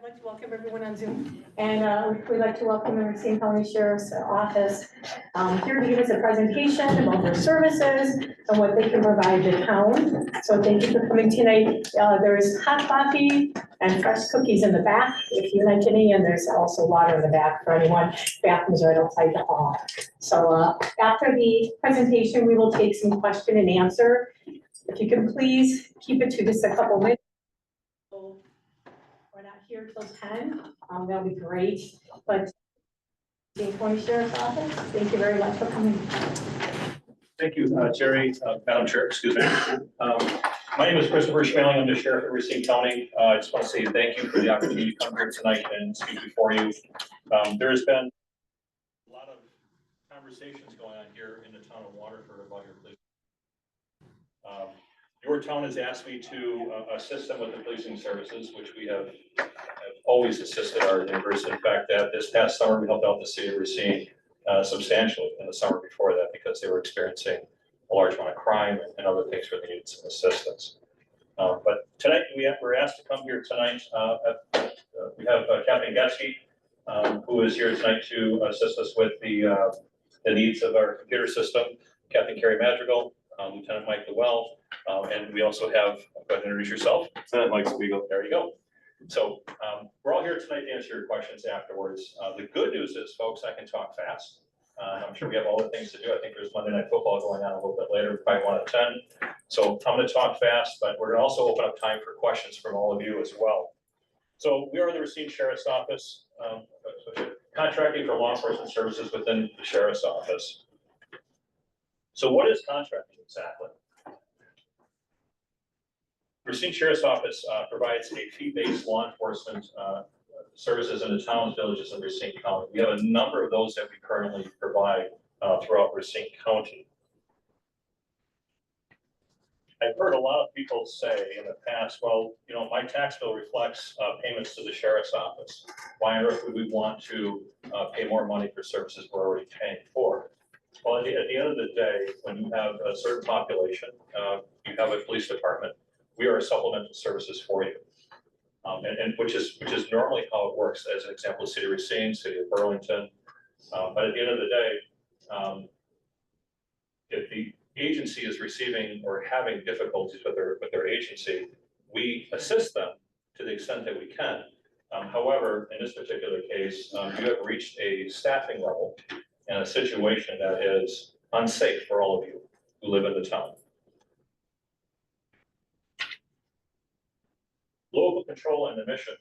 I'd like to welcome everyone on Zoom, and we'd like to welcome the Racine County Sheriff's Office here to give us a presentation about their services and what they can provide the town. So thank you for coming tonight. There's hot coffee and fresh cookies in the back if you like any, and there's also water in the back for anyone. Bathrooms right outside the hall. So after the presentation, we will take some question and answer. If you can please keep it to just a couple minutes. We're not here till 10. That'll be great. But the County Sheriff's Office, thank you very much for coming. Thank you, Terry, Madam Chair, excuse me. My name is Christopher Schmaling. I'm the Sheriff of Racine County. I just want to say thank you for the opportunity to come here tonight and speak before you. There has been a lot of conversations going on here in the town of Waterford about your police. Your town has asked me to assist them with the policing services, which we have always assisted our neighbors. In fact, that this past summer, we helped out the city of Racine substantially in the summer before that because they were experiencing a large amount of crime and other things where they needed some assistance. But tonight, we're asked to come here tonight. We have Captain Getsky, who is here tonight to assist us with the needs of our computer system, Captain Carrie Madrigal, Lieutenant Mike Llewell, and we also have, go ahead and introduce yourself. Lieutenant Mike Spiegel. There you go. So we're all here tonight to answer your questions afterwards. The good news is, folks, I can talk fast. I'm sure we have all the things to do. I think there's Monday Night Football going on a little bit later, probably 1 at 10. So I'm going to talk fast, but we're going to also open up time for questions from all of you as well. So we are the Racine Sheriff's Office, contracting for law enforcement services within the Sheriff's Office. So what is contracting exactly? Racine Sheriff's Office provides a fee-based law enforcement services in the towns, villages, and Racine County. We have a number of those that we currently provide throughout Racine County. I've heard a lot of people say in the past, well, you know, my tax bill reflects payments to the Sheriff's Office. Why on earth would we want to pay more money for services we're already paying for? Well, at the end of the day, when you have a certain population, you have a police department, we are supplemental services for you. And which is normally how it works. As an example, City of Racine, City of Burlington. But at the end of the day, if the agency is receiving or having difficulties with their agency, we assist them to the extent that we can. However, in this particular case, you have reached a staffing level and a situation that is unsafe for all of you who live in the town. Local control and the mission.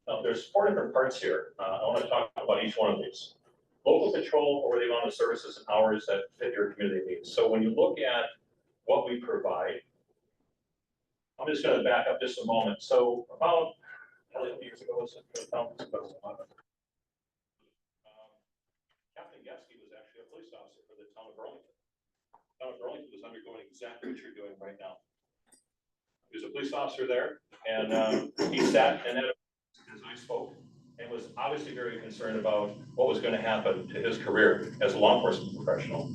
Now, there's 4 different parts here. I want to talk about each one of these. Local control over the amount of services and hours that fit your community needs. So when you look at what we provide, I'm just going to back up just a moment. So about how many years ago was it? Captain Getsky was actually a police officer for the town of Burlington. The town of Burlington was undergoing exactly what you're doing right now. He was a police officer there, and he sat and as I spoke, and was obviously very concerned about what was going to happen to his career as a law enforcement professional.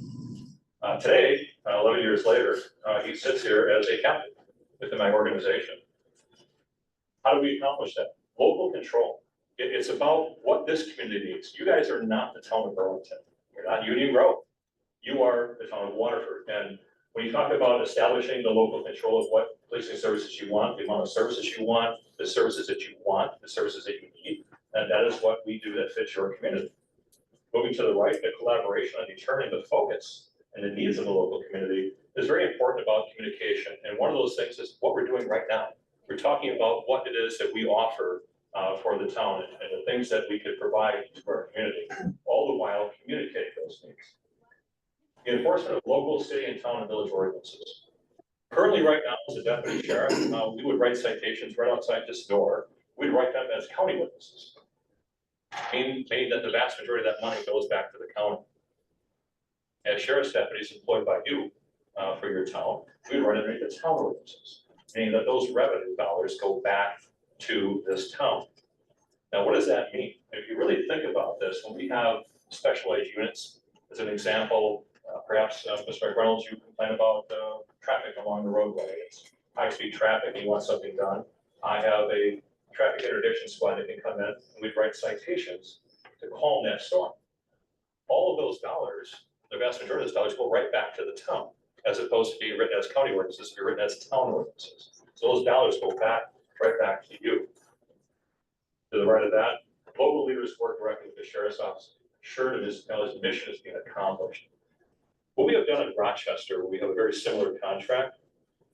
Today, 11 years later, he sits here as a captain within my organization. How do we accomplish that? Local control. It's about what this community needs. You guys are not the town of Burlington. You're not Union Grove. You are the town of Waterford. And when you talk about establishing the local control of what policing services you want, the amount of services you want, the services that you want, the services that you need, and that is what we do that fits your community. Moving to the right, the collaboration on determining the focus and the needs of the local community is very important about communication. And one of those things is what we're doing right now. We're talking about what it is that we offer for the town and the things that we could provide to our community, all the while communicate those needs. The enforcement of local, city, and town and village ordinances. Currently, right now, as a deputy sheriff, we would write citations right outside this door. We'd write them as county witnesses, meaning that the vast majority of that money goes back to the county. As sheriff's deputies employed by you for your town, we'd write underneath the town ordinances, meaning that those revenue dollars go back to this town. Now, what does that mean? If you really think about this, when we have specialized units, as an example, perhaps Mr. McReynolds, you complain about traffic along the roadway. It's high-speed traffic, you want something done. I have a traffic interdiction squad that can come in and we'd write citations to calm that storm. All of those dollars, the vast majority of those dollars go right back to the town, as opposed to being written as county ordinances, to be written as town ordinances. So those dollars go back, right back to you. To the right of that, local leaders work directly with the sheriff's office, ensure the municipality's mission is being accomplished. What we have done in Rochester, where we have a very similar contract,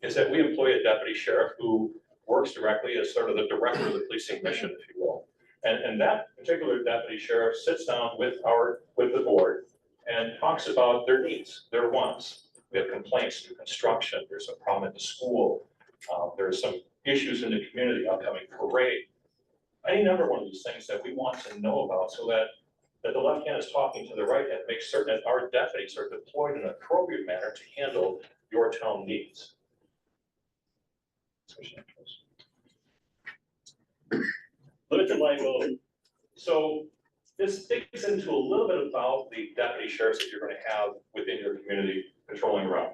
is that we employ a deputy sheriff who works directly as sort of the director of the policing mission, if you will. And that particular deputy sheriff sits down with the board and talks about their needs, their wants. We have complaints through construction, there's a problem at the school, there's some issues in the community, upcoming parade. Any number of one of these things that we want to know about, so that the left hand is talking to the right hand, make certain that our deputies are deployed in an appropriate manner to handle your town needs. Limited liability. So this digs into a little bit about the deputy sheriffs that you're going to have within your community patrolling around.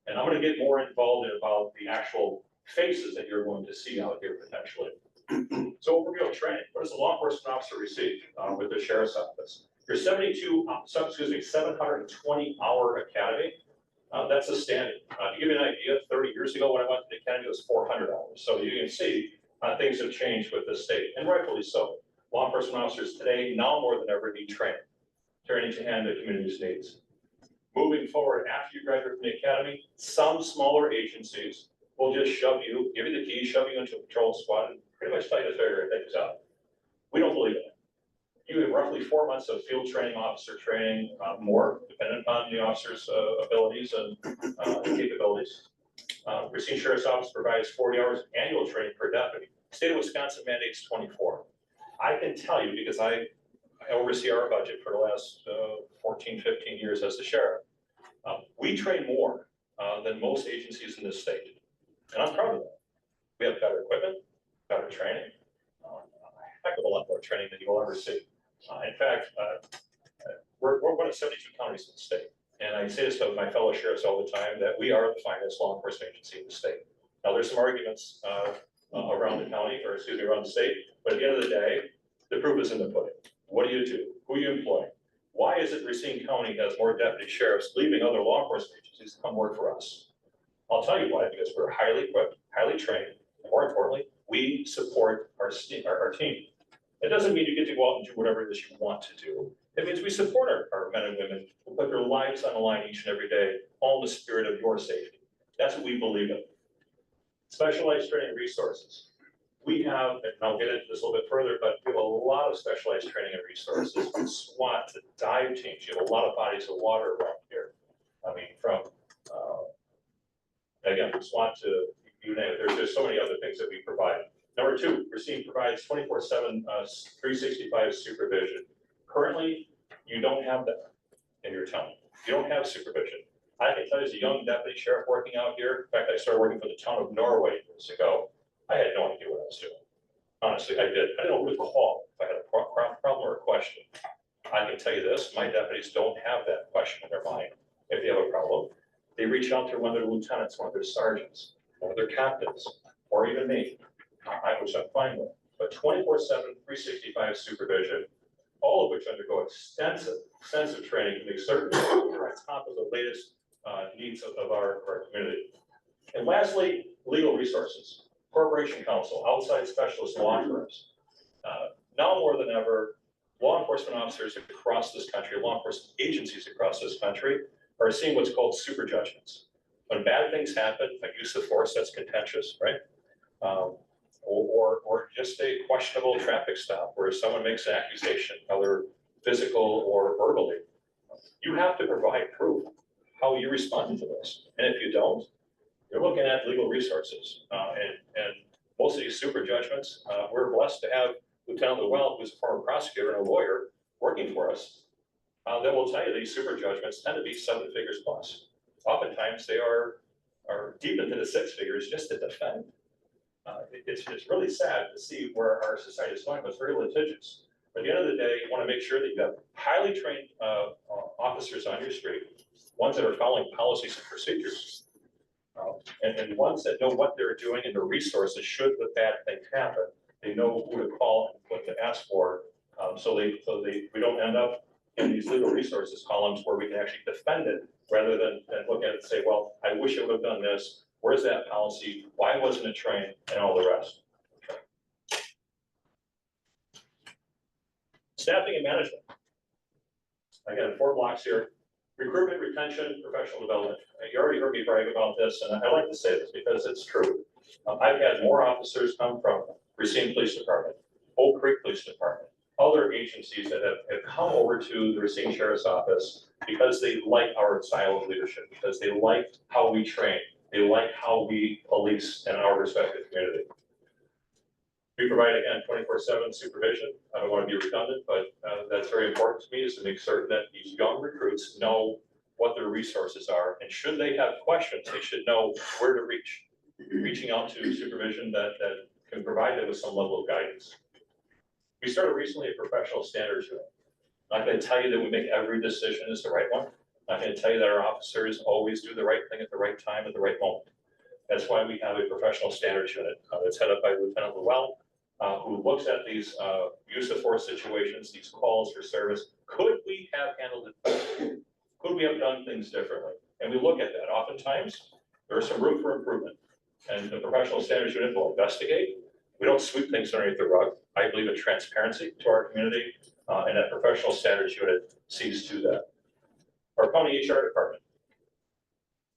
And I'm going to get more involved in about the actual faces that you're going to see out here potentially. So overview of training. What does a law enforcement officer receive with the sheriff's office? Your 720-hour academy. That's a standard. To give you an idea, 30 years ago when I went to the academy, it was 400 hours. So you can see things have changed with the state, and rightfully so. Law enforcement officers today, now more than ever, need training to handle the community's needs. Moving forward, after you graduate from the academy, some smaller agencies will just give you the keys, shove you into a patrol squad, and pretty much tell you to figure things out. We don't believe it. You have roughly 4 months of field training, officer training, more, dependent upon the officer's abilities and capabilities. Racine Sheriff's Office provides 40 hours annual training per deputy. State of Wisconsin mandates 24. I can tell you, because I oversee our budget for the last 14, 15 years as the sheriff. We train more than most agencies in this state. And I'm proud of that. We have better equipment, better training, a heck of a lot more training than you'll ever see. In fact, we're one of 72 counties in the state. And I say this to my fellow sheriffs all the time, that we are the finest law enforcement agency in the state. Now, there's some arguments around the county, or excuse me, around the state, but at the end of the day, the proof is in the pudding. What do? Who you employ? Why is it Racine County has more deputy sheriffs leaving other law enforcement agencies to come work for us? I'll tell you why, because we're highly equipped, highly trained, and more importantly, we support our team. It doesn't mean you get to go out and do whatever it is you want to do. It means we support our men and women who put their lives on the line each and every day, all in the spirit of your safety. That's what we believe in. Specialized training resources. We have, and I'll get into this a little bit further, but we have a lot of specialized training and resources, from SWAT to dive teams. You have a lot of bodies of water around here. I mean, from, again, from SWAT to, you name it, there's so many other things that we provide. Number two, Racine provides 24/7, 365 supervision. Currently, you don't have that in your town. You don't have supervision. I can tell you as a young deputy sheriff working out here, in fact, I started working for the town of Norway years ago. I had no idea what I was doing. Honestly, I did. I didn't know who to call if I had a problem or a question. I can tell you this, my deputies don't have that question in their mind. If they have a problem, they reach out to one of their lieutenants, one of their sergeants, one of their captains, or even me, which I'm fine with. But 24/7, 365 supervision, all of which undergo extensive training to make certain we're on top of the latest needs of our community. And lastly, legal resources. Corporation counsel, outside specialist law firms. Now more than ever, law enforcement officers across this country, law enforcement agencies across this country are seeing what's called super judgments. When bad things happen, like use of force that's contentious, right? Or just a questionable traffic stop where someone makes an accusation, whether physical or verbally. You have to provide proof how you respond to this. And if you don't, you're looking at legal resources. And most of these super judgments, we're blessed to have Lieutenant Llewellyn, who's a former prosecutor and a lawyer working for us. That will tell you these super judgments tend to be 7 figures plus. Oftentimes they are deep into the 6 figures just to defend. It's really sad to see where our society is going, but it's very litigious. But at the end of the day, you want to make sure that you have highly trained officers on your street, ones that are following policies and procedures. And ones that know what they're doing and the resources should the bad thing happen, they know who to call and what to ask for. So we don't end up in these legal resources columns where we can actually defend it rather than look at it and say, well, I wish it would have done this. Where's that policy? Why wasn't it trained? And all the rest. Staffing and management. Again, 4 blocks here. Recruitment, retention, professional development. You already heard me brag about this, and I like to say this because it's true. I've had more officers come from Racine Police Department, Oak Creek Police Department, other agencies that have come over to the Racine Sheriff's Office because they like our style of leadership, because they like how we train, they like how we police in our respective community. We provide, again, 24/7 supervision. I don't want to be redundant, but that's very important to me, is to make certain that these young recruits know what their resources are. And should they have questions, they should know where to reach. Reaching out to supervision that can provide them with some level of guidance. We started recently a professional standards unit. I'm not going to tell you that we make every decision is the right one. I'm not going to tell you that our officers always do the right thing at the right time at the right moment. That's why we have a professional standards unit that's headed up by Lieutenant Llewell, who looks at these use of force situations, these calls for service. Could we have handled it better? Could we have done things differently? And we look at that. Oftentimes, there's some room for improvement. And the professional standards unit will investigate. We don't sweep things underneath the rug. I believe in transparency to our community, and that professional standards unit sees to that. Our county HR department.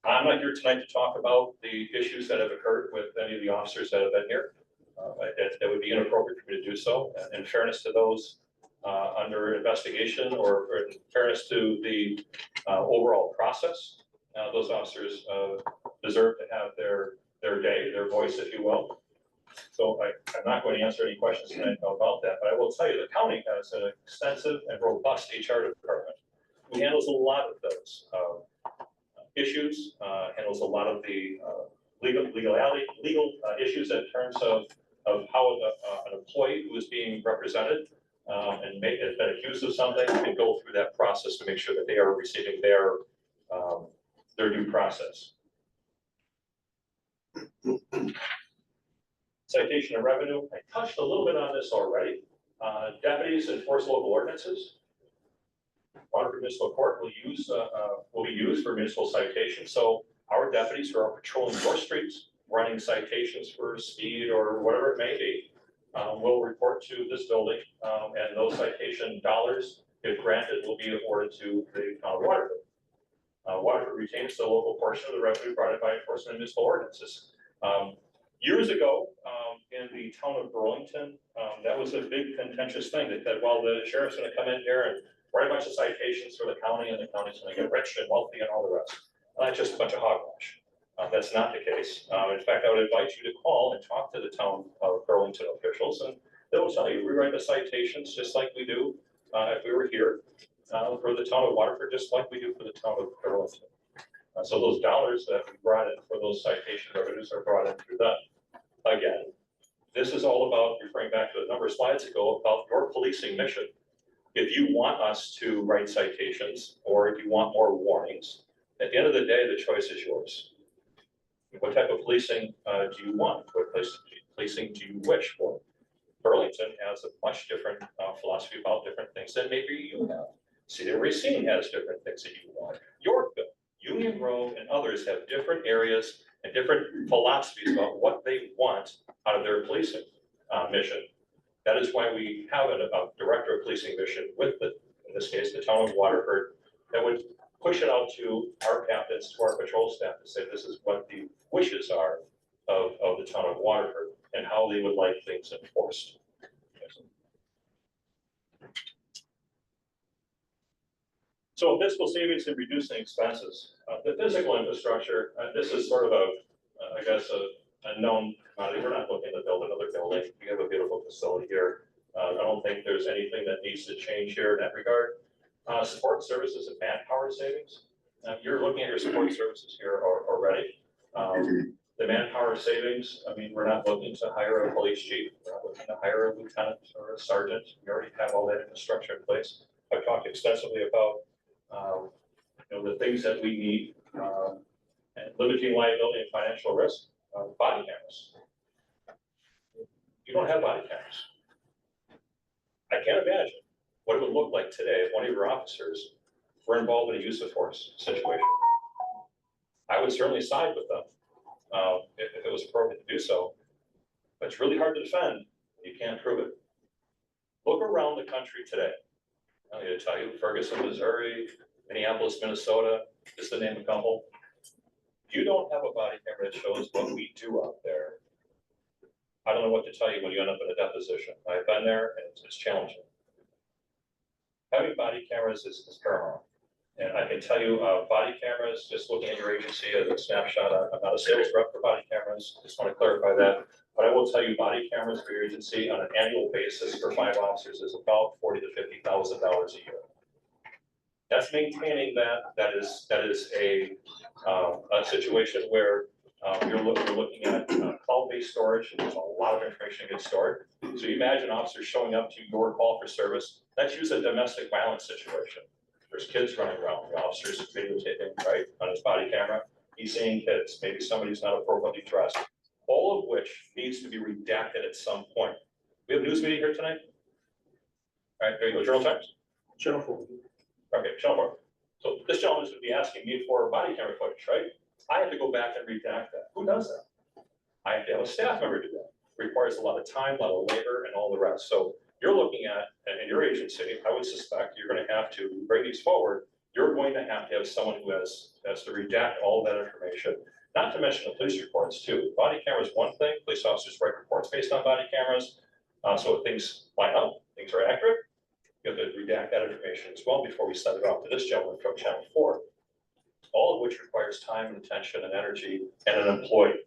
I'm not here tonight to talk about the issues that have occurred with any of the officers that have been here. That would be inappropriate for me to do so. In fairness to those under investigation, or in fairness to the overall process, those officers deserve to have their day, their voice, if you will. So I'm not going to answer any questions tonight about that, but I will tell you the county has an extensive and robust HR department who handles a lot of those issues, handles a lot of the legal issues in terms of how an employee who is being represented and has been accused of something can go through that process to make sure that they are receiving their due process. Citation and revenue. I touched a little bit on this already. Deputies enforce local ordinances. Waterford Municipal Court will be used for municipal citations. So our deputies who are patrolling your streets, running citations for speed or whatever it may be, will report to this building, and those citation dollars, if granted, will be awarded to the town of Waterford. Waterford retains the local portion of the revenue brought in by enforcement of municipal ordinances. Years ago, in the town of Burlington, that was a big contentious thing. They said, well, the sheriff's going to come in here and write a bunch of citations for the county, and the county's going to get rich and wealthy and all the rest. That's just a bunch of hogwash. That's not the case. In fact, I would invite you to call and talk to the town of Burlington officials, and they will tell you we write the citations just like we do if we were here for the town of Waterford, just like we do for the town of Burlington. So those dollars that we brought in for those citation revenues are brought in through that. Again, this is all about, referring back to a number of slides ago, about your policing mission. If you want us to write citations, or if you want more warnings, at the end of the day, the choice is yours. What type of policing do you want? What policing do you wish for? Burlington has a much different philosophy about different things than maybe you have. City of Racine has different things that you want. Yorkville, Union Grove, and others have different areas and different philosophies about what they want out of their policing mission. That is why we have a director of policing mission with in this case, the town of Waterford, that would push it out to our captains, to our patrol staff, to say this is what the wishes are of the town of Waterford and how they would like things enforced. So fiscal savings and reducing expenses. The physical infrastructure, this is sort of I guess, a known commodity. We're not looking to build another building. We have a beautiful facility here. I don't think there's anything that needs to change here in that regard. Support services and manpower savings. You're looking at your support services here already. The manpower savings, I mean, we're not looking to hire a police chief. We're not looking to hire a lieutenant or a sergeant. We already have all that infrastructure in place. I've talked extensively about the things that we need And limiting liability and financial risk, body cameras. You don't have body cameras. I can't imagine what it would look like today if one of your officers were involved in a use of force situation. I would certainly side with them if it was appropriate to do so, but it's really hard to defend. You can't prove it. Look around the country today. I'm going to tell you, Ferguson, Missouri, Minneapolis, Minnesota, just to name a couple. You don't have a body camera that shows what we do out there. I don't know what to tell you when you end up in a deposition. I've been there and it's challenging. Having body cameras is paramount. And I can tell you, body cameras, just looking at your agency as a snapshot, I'm not a sales rep for body cameras, just want to clarify that. But I will tell you, body cameras for your agency on an annual basis for 5 officers is about $40,000 to $50,000 a year. That's maintaining that. That is a situation where you're looking at cloud-based storage. There's a lot of information gets stored. So you imagine officers showing up to your call for service. That's usually a domestic violence situation. There's kids running around. The officer's videotaping, right, on his body camera. He's seeing kids. Maybe somebody's not appropriately dressed. All of which needs to be redacted at some point. We have a news meeting here tonight. All right, there you go. Journal Times. Channel 4. Okay, Channel 4. So this gentleman is going to be asking me for body camera footage, right? I have to go back and redact that. Who does that? I have to have a staff member do that. It requires a lot of time, a lot of labor, and all the rest. So you're looking at, and in your agency, I would suspect you're going to have to bring these forward. You're going to have someone who has to redact all that information. Not to mention the police reports too. Body cameras, one thing. Police officers write reports based on body cameras. So if things line up, things are accurate, you have to redact that information as well before we send it off to this gentleman from Channel 4. All of which requires time and attention and energy and an employee.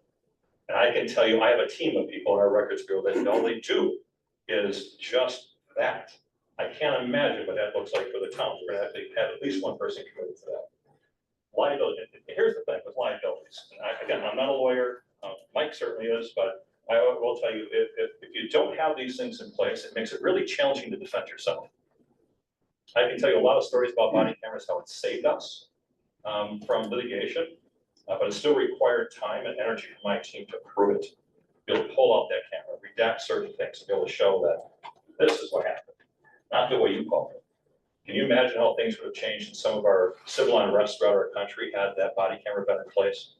And I can tell you, I have a team of people in our records bureau that all they do is just that. I can't imagine what that looks like for the town. We're going to have at least one person committed to that. Liability. Here's the thing with liabilities. And again, I'm not a lawyer. Mike certainly is, but I will tell you, if you don't have these things in place, it makes it really challenging to defend yourself. I can tell you a lot of stories about body cameras, how it saved us from litigation, but it still required time and energy from my team to prove it. Be able to pull out that camera, redact certain things, and be able to show that this is what happened, not the way you called it. Can you imagine how things would have changed in some of our civil unrest throughout our country had that body camera been in place?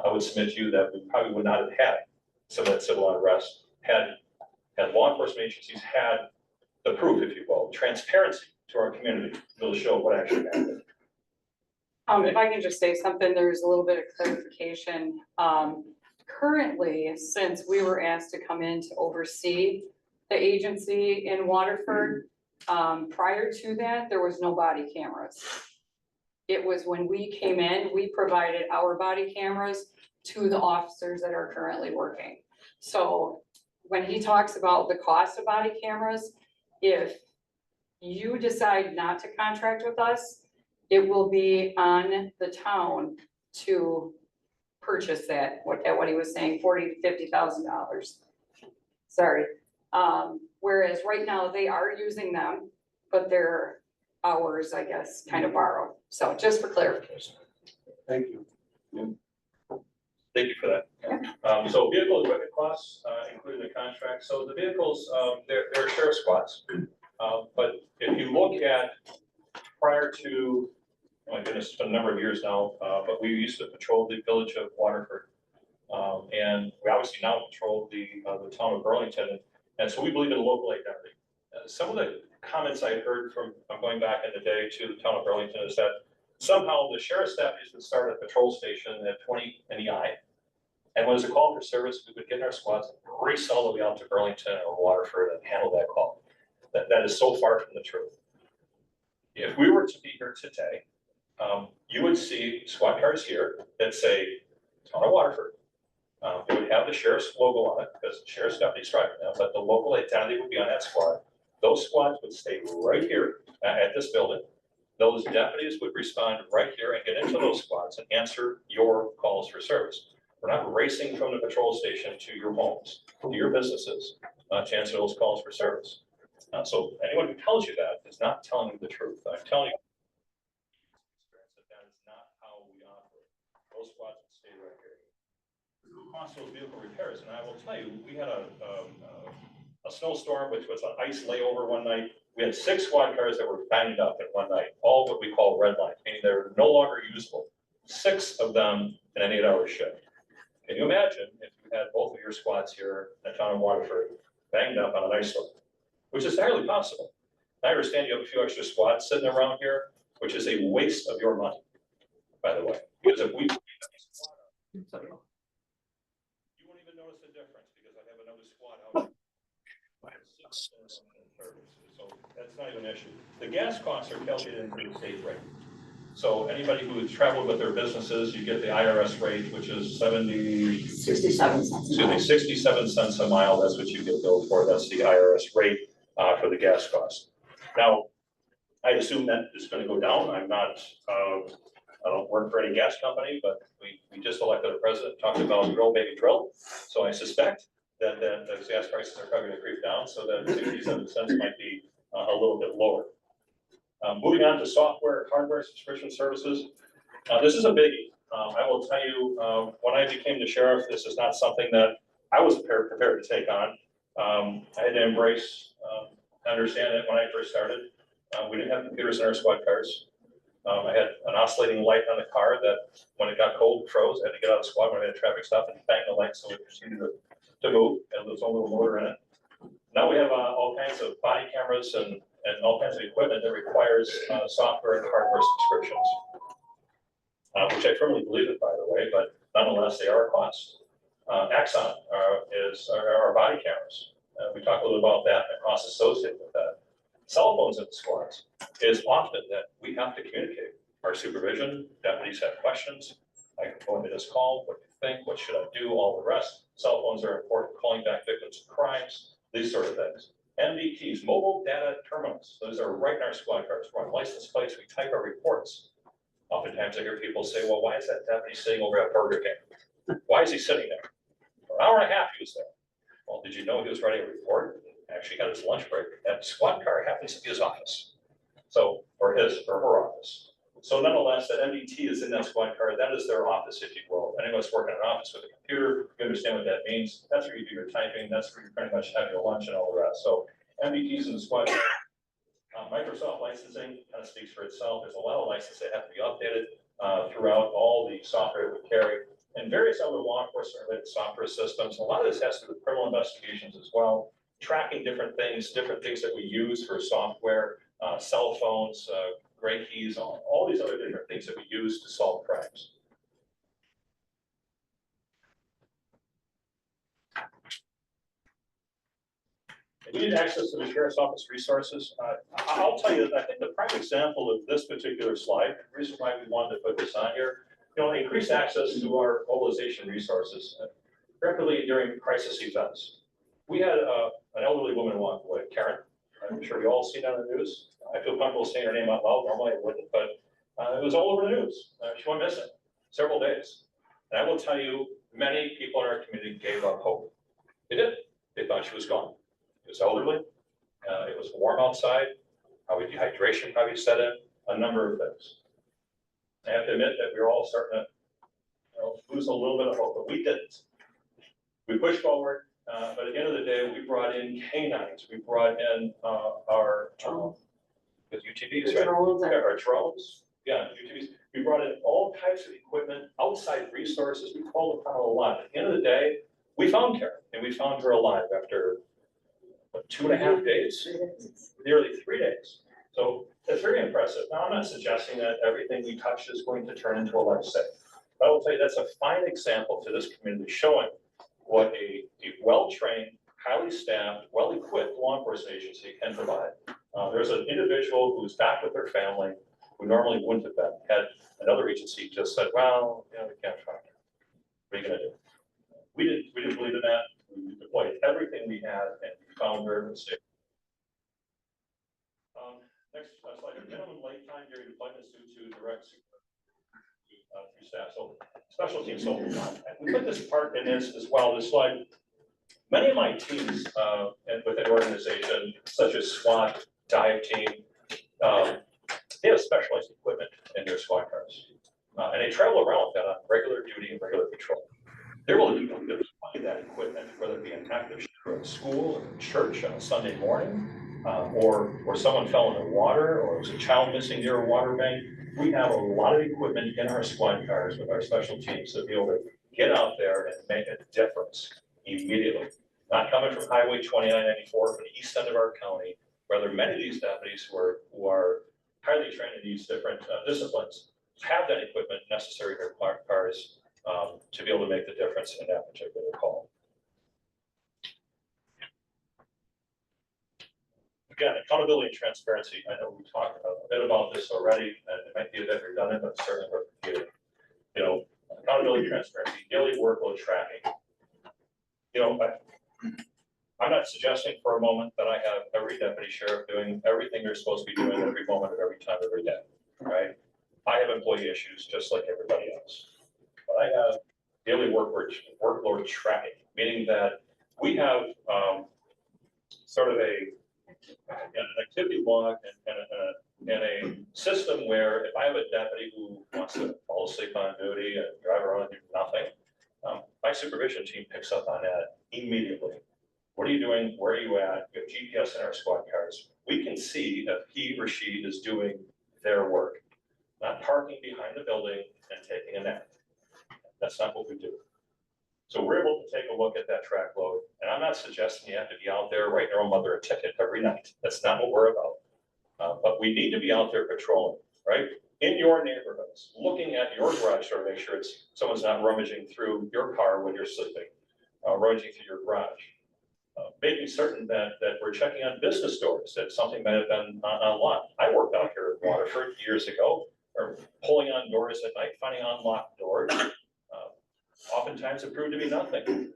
I would submit to you that we probably would not have had some of that civil unrest had law enforcement agencies had the proof, if you will, transparency to our community to be able to show what actually happened. If I can just say something, there's a little bit of clarification. Currently, since we were asked to come in to oversee the agency in Waterford, prior to that, there was no body cameras. It was when we came in, we provided our body cameras to the officers that are currently working. So when he talks about the cost of body cameras, if you decide not to contract with us, it will be on the town to purchase that, what he was saying, $40,000 to $50,000. Sorry. Whereas right now they are using them, but they're ours, I guess, kind of borrowed. So just for clarification. Thank you. Thank you for that. So vehicle equipment costs, including the contract. So the vehicles, they're sheriff squads. But if you look at prior to, oh my goodness, it's been a number of years now, but we used to patrol the village of Waterford. And we obviously now patrol the town of Burlington. And so we believe in local identity. Some of the comments I heard from going back in the day to the town of Burlington is that somehow the sheriff's staff used to start at the patrol station at 20 in the eye. And when it was a call for service, we would get in our squads and race all the way out to Burlington or Waterford and handle that call. That is so far from the truth. If we were to be here today, you would see squad cars here that say town of Waterford. It would have the sheriff's logo on it because the sheriff's deputy's driving them, but the local identity would be on that squad. Those squads would stay right here at this building. Those deputies would respond right here and get into those squads and answer your calls for service. We're not racing from the patrol station to your homes, to your businesses, to answer those calls for service. So anyone who tells you that is not telling you the truth. I'm telling you that is not how we operate. Those squads cost of those vehicle repairs. And I will tell you, we had a snowstorm, which was an ice layover one night. We had 6 squad cars that were banged up in one night, all what we call red line, meaning they're no longer usable. 6 of them in an 8-hour shift. Can you imagine if you had both of your squads here in the town of Waterford banged up on an ice storm, which is entirely possible. I understand you have a few extra squads sitting around here, which is a waste of your money, by the way. Because if we, you won't even notice the difference because I have another squad out. So that's not even an issue. The gas costs are calculated into the state rate. So anybody who has traveled with their businesses, you get the IRS rate, which is 67 cents. 67 cents a mile. That's what you get billed for. That's the IRS rate for the gas cost. Now, I assume that is going to go down. I'm not, I don't work for any gas company, but we just elected a president, talked about drill, baby, drill. So I suspect that those gas prices are probably going to creep down, so that 67 cents might be a little bit lower. Moving on to software, hardware, subscription services. This is a biggie. I will tell you, when I became the sheriff, this is not something that I was prepared to take on. I had to embrace, understand it when I first started. We didn't have computers in our squad cars. I had an oscillating light on the car that when it got cold, froze. I had to get out of the squad when I had traffic stop and bang the light so it proceeded to move. And there was a little motor in it. Now we have all kinds of body cameras and all kinds of equipment that requires software and hardware subscriptions, which I firmly believe in, by the way, but nonetheless, they are a cost. Axon is our body cameras. We talked a little about that and the costs associated with that. Cell phones in the squads is often that we have to communicate. Our supervision, deputies have questions. I can go into this call, what do you think, what should I do, all the rest. Cell phones are important, calling back victims of crimes, these sort of things. MDTs, mobile data terminals, those are right in our squad cars. We're on license plates, we type our reports. Oftentimes I hear people say, well, why is that deputy sitting over at Burger King? Why is he sitting there? For an hour and a half he was there. Well, did you know he was writing a report? Actually got his lunch break. That squad car happens to be his office. So, or his or her office. So nonetheless, that MDT is in that squad car. That is their office, if you will. Anyone that's working in an office with a computer, you understand what that means. That's where you do your typing. That's where you pretty much have your lunch and all the rest. So MDTs in the squad car. Microsoft licensing kind of speaks for itself. There's a lot of licenses that have to be updated throughout all the software we carry and various other law enforcement related software systems. A lot of this has to do with criminal investigations as well, tracking different things that we use for software, cell phones, gray keys, all these other different things that we use to solve crimes. We need access to the sheriff's office resources. I'll tell you, I think the prime example of this particular slide, the reason why we wanted to put this on here, increased access to our mobilization resources, particularly during crisis events. We had an elderly woman walk away, Karen. I'm sure you all seen that on the news. I feel comfortable saying her name out loud. Normally I wouldn't, but it was all over the news. She went missing several days. And I will tell you, many people in our community gave up hope. They did. They thought she was gone. It was elderly. It was warm outside. Probably dehydration probably set in. A number of things. I have to admit that we were all starting to lose a little bit of hope, but we didn't. We pushed forward. But at the end of the day, we brought in canines. We brought in our with UTVs, right? Our drones, yeah, UTVs. We brought in all types of equipment, outside resources. We called upon a lot. At the end of the day, we found Karen, and we found her alive after 2.5 days, nearly 3 days. So that's very impressive. Now, I'm not suggesting that everything we touch is going to turn into a life safe. But I will tell you that's a fine example to this community showing what a well-trained, highly staffed, well-equipped law enforcement agency can provide. There's an individual who's back with their family who normally wouldn't have been. Had another agency just said, well, we can't find her. What are you gonna do? We didn't believe in that. We deployed everything we had and we found her and saved. Next slide, minimum late time during deployment is due to direct through staff. So special teams. So we put this part in this as well, this slide. Many of my teams within an organization, such as SWAT, dive team, they have specialized equipment in their squad cars. And they travel around with that on regular duty and regular patrol. They're able to deploy that equipment, whether it be an active shooter at school or church on a Sunday morning, or someone fell in the water, or there's a child missing near a water main. We have a lot of equipment in our squad cars with our special teams to be able to get out there and make a difference immediately. Not coming from Highway 2994 from the east end of our county, where there are many of these deputies who are highly trained in these different disciplines, have that equipment necessary in their cars to be able to make the difference in that particular call. Again, accountability and transparency. I know we talked a bit about this already, and it might be a bit redundant, but certainly worth repeating. You know, accountability, transparency, daily workload tracking. You know, I'm not suggesting for a moment that I have every deputy sheriff doing everything they're supposed to be doing every moment of every time, every day, right? I have employee issues just like everybody else. But I have daily workload tracking, meaning that we have sort of an activity log and a system where if I have a deputy who wants to fall asleep on duty and drive around and do nothing, my supervision team picks up on that immediately. What are you doing? Where are you at? We have GPS in our squad cars. We can see if he or she is doing their work, not parking behind the building and taking a nap. That's not what we do. So we're able to take a look at that track load. And I'm not suggesting you have to be out there writing your own mother a ticket every night. That's not what we're about. But we need to be out there patrolling, right? In your neighborhoods, looking at your garage door to make sure someone's not rummaging through your car when you're sleeping, rummaging through your garage. Making certain that we're checking on business doors, that something might have been unlocked. I worked out here in Waterford years ago, or pulling on doors at night, finding unlocked doors. Oftentimes it proved to be nothing.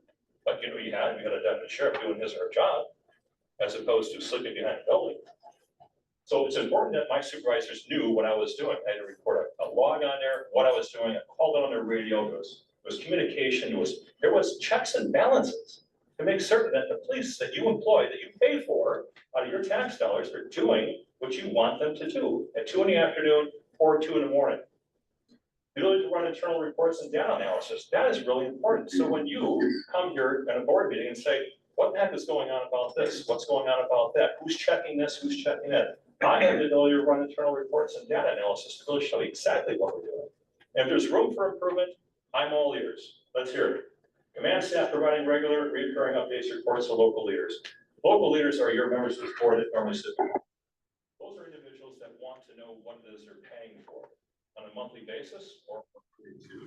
But you know, you had a deputy sheriff doing his or her job, as opposed to sleeping behind a building. So it's important that my supervisors knew what I was doing. I had to report a log on there, what I was doing. I called it on their radio. There was communication. There was checks and balances to make certain that the police that you employ, that you pay for out of your tax dollars, are doing what you want them to do at 2 in the afternoon or 2 in the morning. The ability to run internal reports and data analysis, that is really important. So when you come here at a board meeting and say, what the heck is going on about this? What's going on about that? Who's checking this? Who's checking that? I have the ability to run internal reports and data analysis to really show you exactly what we're doing. And if there's room for improvement, I'm all ears. Let's hear it. Command staff providing regular, recurring updates, reports to local leaders. Local leaders are your members of the board that normally sit there. Those are individuals that want to know what it is they're paying for on a monthly basis or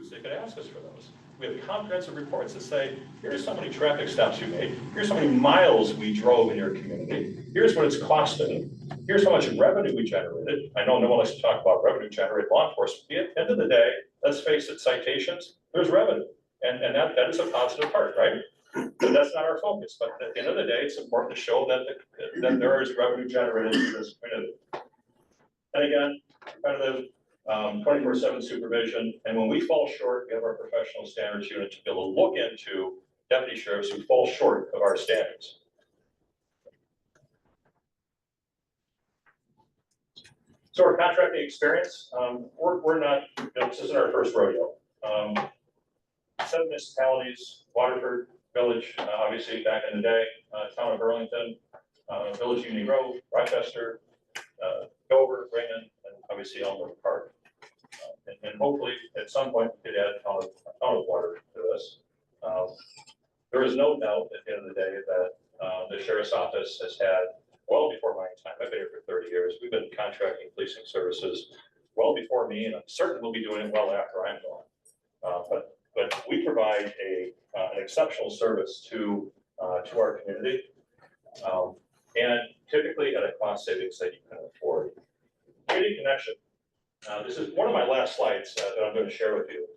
they could ask us for those. We have comprehensive reports that say, here's how many traffic stops you made. Here's how many miles we drove in your community. Here's what it's costing. Here's how much revenue we generated. I know no one likes to talk about revenue generated law enforcement. At the end of the day, let's face it, citations, there's revenue. And that is a positive part, right? But that's not our focus. But at the end of the day, it's important to show that there is revenue generated in this community. And again, competitive 24/7 supervision. And when we fall short, we have our professional standards unit to be able to look into deputy sheriffs who fall short of our standards. So our contracting experience, we're not, this isn't our first rodeo. 7 municipalities, Waterford, Village, obviously back in the day, Town of Burlington, Village Union Grove, Rochester, Dover, Raymond, and obviously Elmwood Park. And hopefully at some point we could add a ton of water to this. There is no doubt at the end of the day that the sheriff's office has had, well before my time, I've been here for 30 years, we've been contracting policing services well before me, and I'm certain we'll be doing it well after I'm gone. But we provide an exceptional service to our community, and typically at a cost savings that you can afford. Community connection. This is one of my last slides that I'm going to share with you.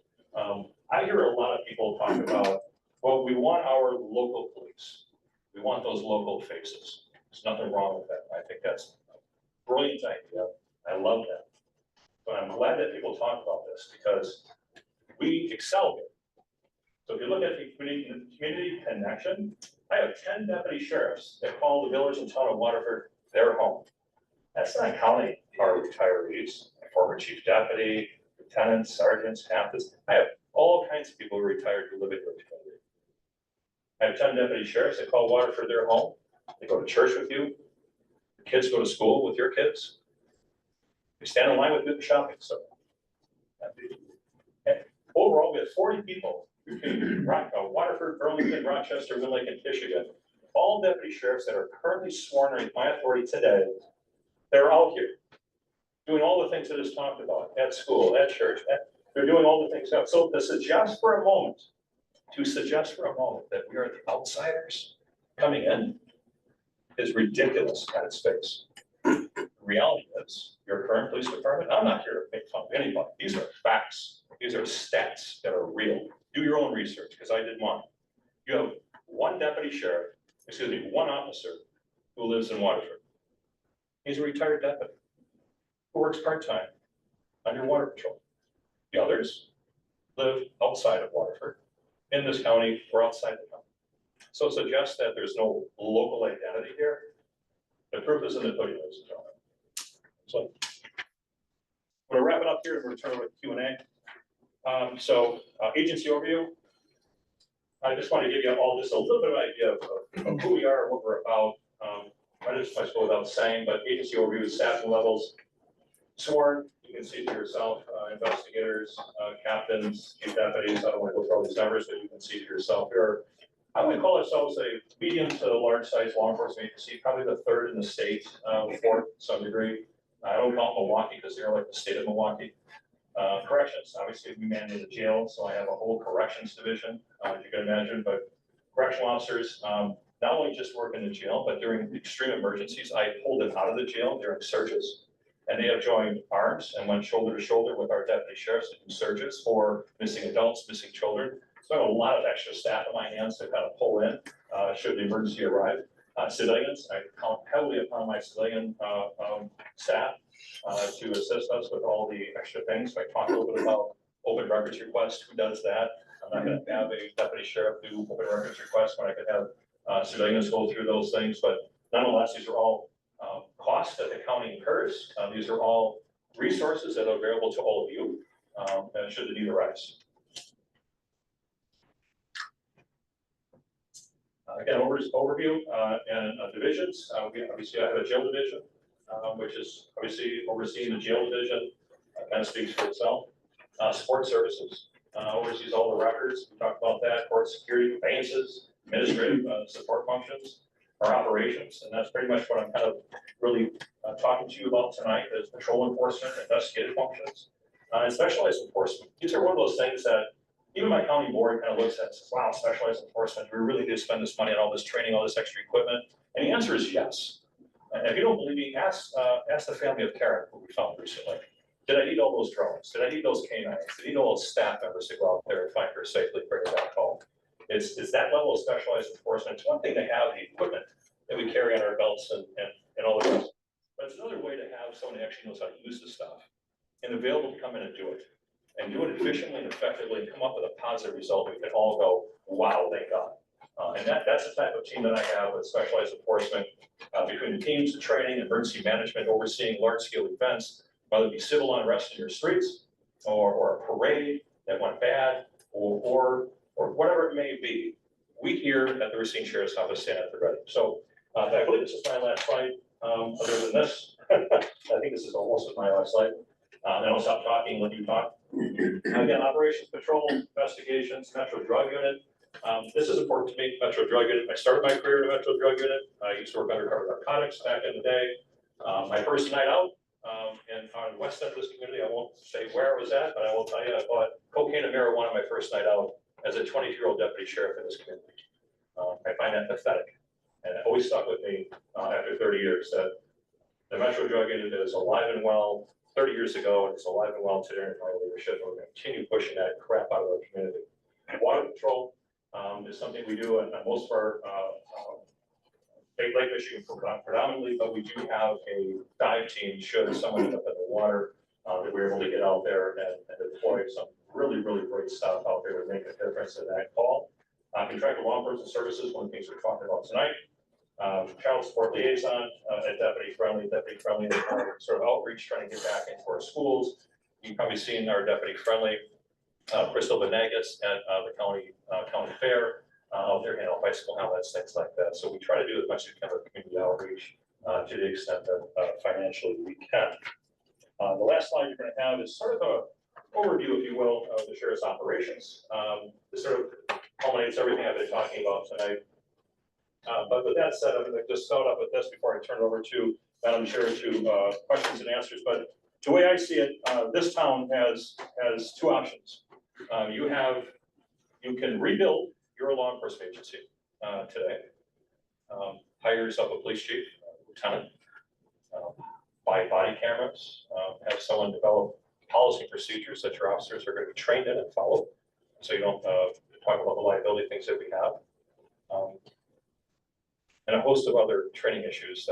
I hear a lot of people talk about, well, we want our local police. We want those local faces. There's nothing wrong with that. I think that's a brilliant idea. I love that. But I'm glad that people talk about this because we excel here. So if you look at the community connection, I have 10 deputy sheriffs that call the village and town of Waterford their home. That's not counting our retirees, my former chief deputy, lieutenants, sergeants, captains. I have all kinds of people who are retired who live in your community. I have 10 deputy sheriffs that call Waterford their home. They go to church with you. The kids go to school with your kids. They stand in line with you at the shopping center. And overall, we have 40 people between Waterford, Burlington, Rochester, Mill Lake, and Michigan. All deputy sheriffs that are currently sworn underneath my authority today, they're out here doing all the things that is talked about at school, at church. They're doing all the things. So to suggest for a moment that we are the outsiders coming in is ridiculous at its face. The reality is, your current police department, I'm not here to make fun of anybody. These are facts. These are stats that are real. Do your own research, because I did mine. You have one one officer who lives in Waterford. He's a retired deputy who works part-time on your water patrol. The others live outside of Waterford, in this county or outside the county. So suggest that there's no local identity here. The proof is in the pudding, ladies and gentlemen. So I'm going to wrap it up here and return with Q&A. Agency overview. I just want to give you all just a little bit of idea of who we are and what we're about. I just might go without saying, but agency overview is staffing levels. Sworn, you can see for yourself, investigators, captains, chief deputies. I don't want to go through all these numbers, but you can see for yourself here. I would call ourselves a medium to large size law enforcement agency, probably the third in the state, fourth to some degree. I don't call it Milwaukee because they're like the state of Milwaukee. Corrections, obviously we manage a jail, so I have a whole corrections division, as you can imagine, but correctional officers, not only just work in the jail, but during extreme emergencies, I pull them out of the jail during searches. And they have joined arms and went shoulder to shoulder with our deputy sheriffs to do searches for missing adults, missing children. So I have a lot of extra staff in my hands to kind of pull in, should the emergency arrive. Civilians, I count heavily upon my civilian staff to assist us with all the extra things. So I talked a little bit about open records requests, who does that? I'm not going to have a deputy sheriff do open records requests when I could have civilians go through those things, but nonetheless, these are all costs that the county incurs. These are all resources that are available to all of you, and should the need arise. Again, overview and divisions. We obviously have a jail division, which is obviously overseeing the jail division. Kind of speaks for itself. Support services oversees all the records. We talked about that. Court security, conveyances, administrative support functions. Our operations, and that's pretty much what I'm kind of really talking to you about tonight, is patrol enforcement, investigative functions, and specialized enforcement. These are one of those things that even my county board kind of looks at and says, wow, specialized enforcement, we really do spend this money on all this training, all this extra equipment? And the answer is yes. And if you don't believe me, ask the family of Karen, who we found recently. Did I need all those drones? Did I need those canines? Did I need all those staff members to go out there and find her safely, bring her back home? It's that level of specialized enforcement. It's one thing to have the equipment that we carry on our belts and all the rest, but it's another way to have someone who actually knows how to use the stuff and available to come in and do it efficiently and effectively and come up with a positive result. We can all go, wow, thank God. And that's the type of team that I have with specialized enforcement, between the teams, the training, emergency management, overseeing large scale events, whether it be civil unrest in your streets or a parade that went bad or whatever it may be. We here at the Racine Sheriff's Office stand at the ready. So I believe this is my last slide. Other than this, I think this is almost my last slide. Then I'll stop talking, let you talk. Again, operations, patrol, investigations, Metro Drug Unit. This is important to me, Metro Drug Unit. I started my career in the Metro Drug Unit. I used to work undercover narcotics back in the day. My first night out in on the west end of this community, I won't say where I was at, but I will tell you I bought cocaine and marijuana my first night out as a 22-year-old deputy sheriff in this community. I find that pathetic. And it always stuck with me after 30 years that the Metro Drug Unit is alive and well 30 years ago, and it's alive and well today in my leadership. And we're going to continue pushing that crap out of our community. Water patrol is something we do in most of our Lake Michigan predominantly, but we do have a dive team should someone end up in the water that we're able to get out there and deploy some really great stuff out there to make a difference in that call. Contractual law enforcement services, one of the things we're talking about tonight. Child support liaison at deputy friendly, sort of outreach, trying to get back into our schools. You've probably seen our deputy friendly, Crystal Venegas at the county fair. out there, bicycle helmets, things like that. So we try to do as much as we can with community outreach to the extent that financially we can. The last slide you're going to have is sort of a overview, if you will, of the sheriff's operations. This sort of culminates everything I've been talking about tonight. But with that said, I'm going to just start off with this before I turn it over to Madam Chair to questions and answers. But the way I see it, this town has two options. You can rebuild your law enforcement agency today. Hire yourself a police chief, lieutenant, buy body cameras, have someone develop policy procedures that your officers are going to be trained in and follow, so you don't talk about the liability things that we have, and a host of other training issues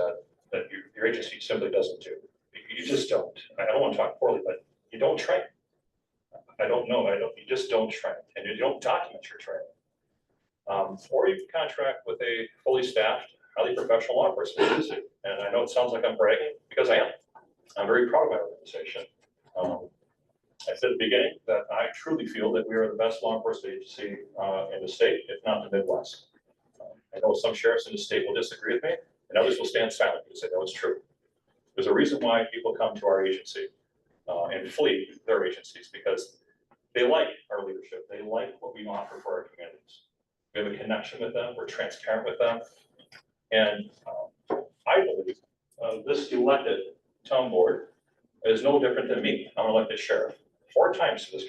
that your agency simply doesn't do. You just don't. I don't want to talk poorly, but you don't train. You just don't train, and you don't document your training. Or you can contract with a fully staffed, highly professional law enforcement agency. And I know it sounds like I'm bragging, because I am. I'm very proud of my organization. I said at the beginning that I truly feel that we are the best law enforcement agency in the state, if not the Midwest. I know some sheriffs in the state will disagree with me, and others will stand silent and say, no, it's true. There's a reason why people come to our agency and flee their agencies, because they like our leadership. They like what we offer for our communities. We have a connection with them. We're transparent with them. And I believe this elected town board is no different than me. I'm an elected sheriff 4 times to this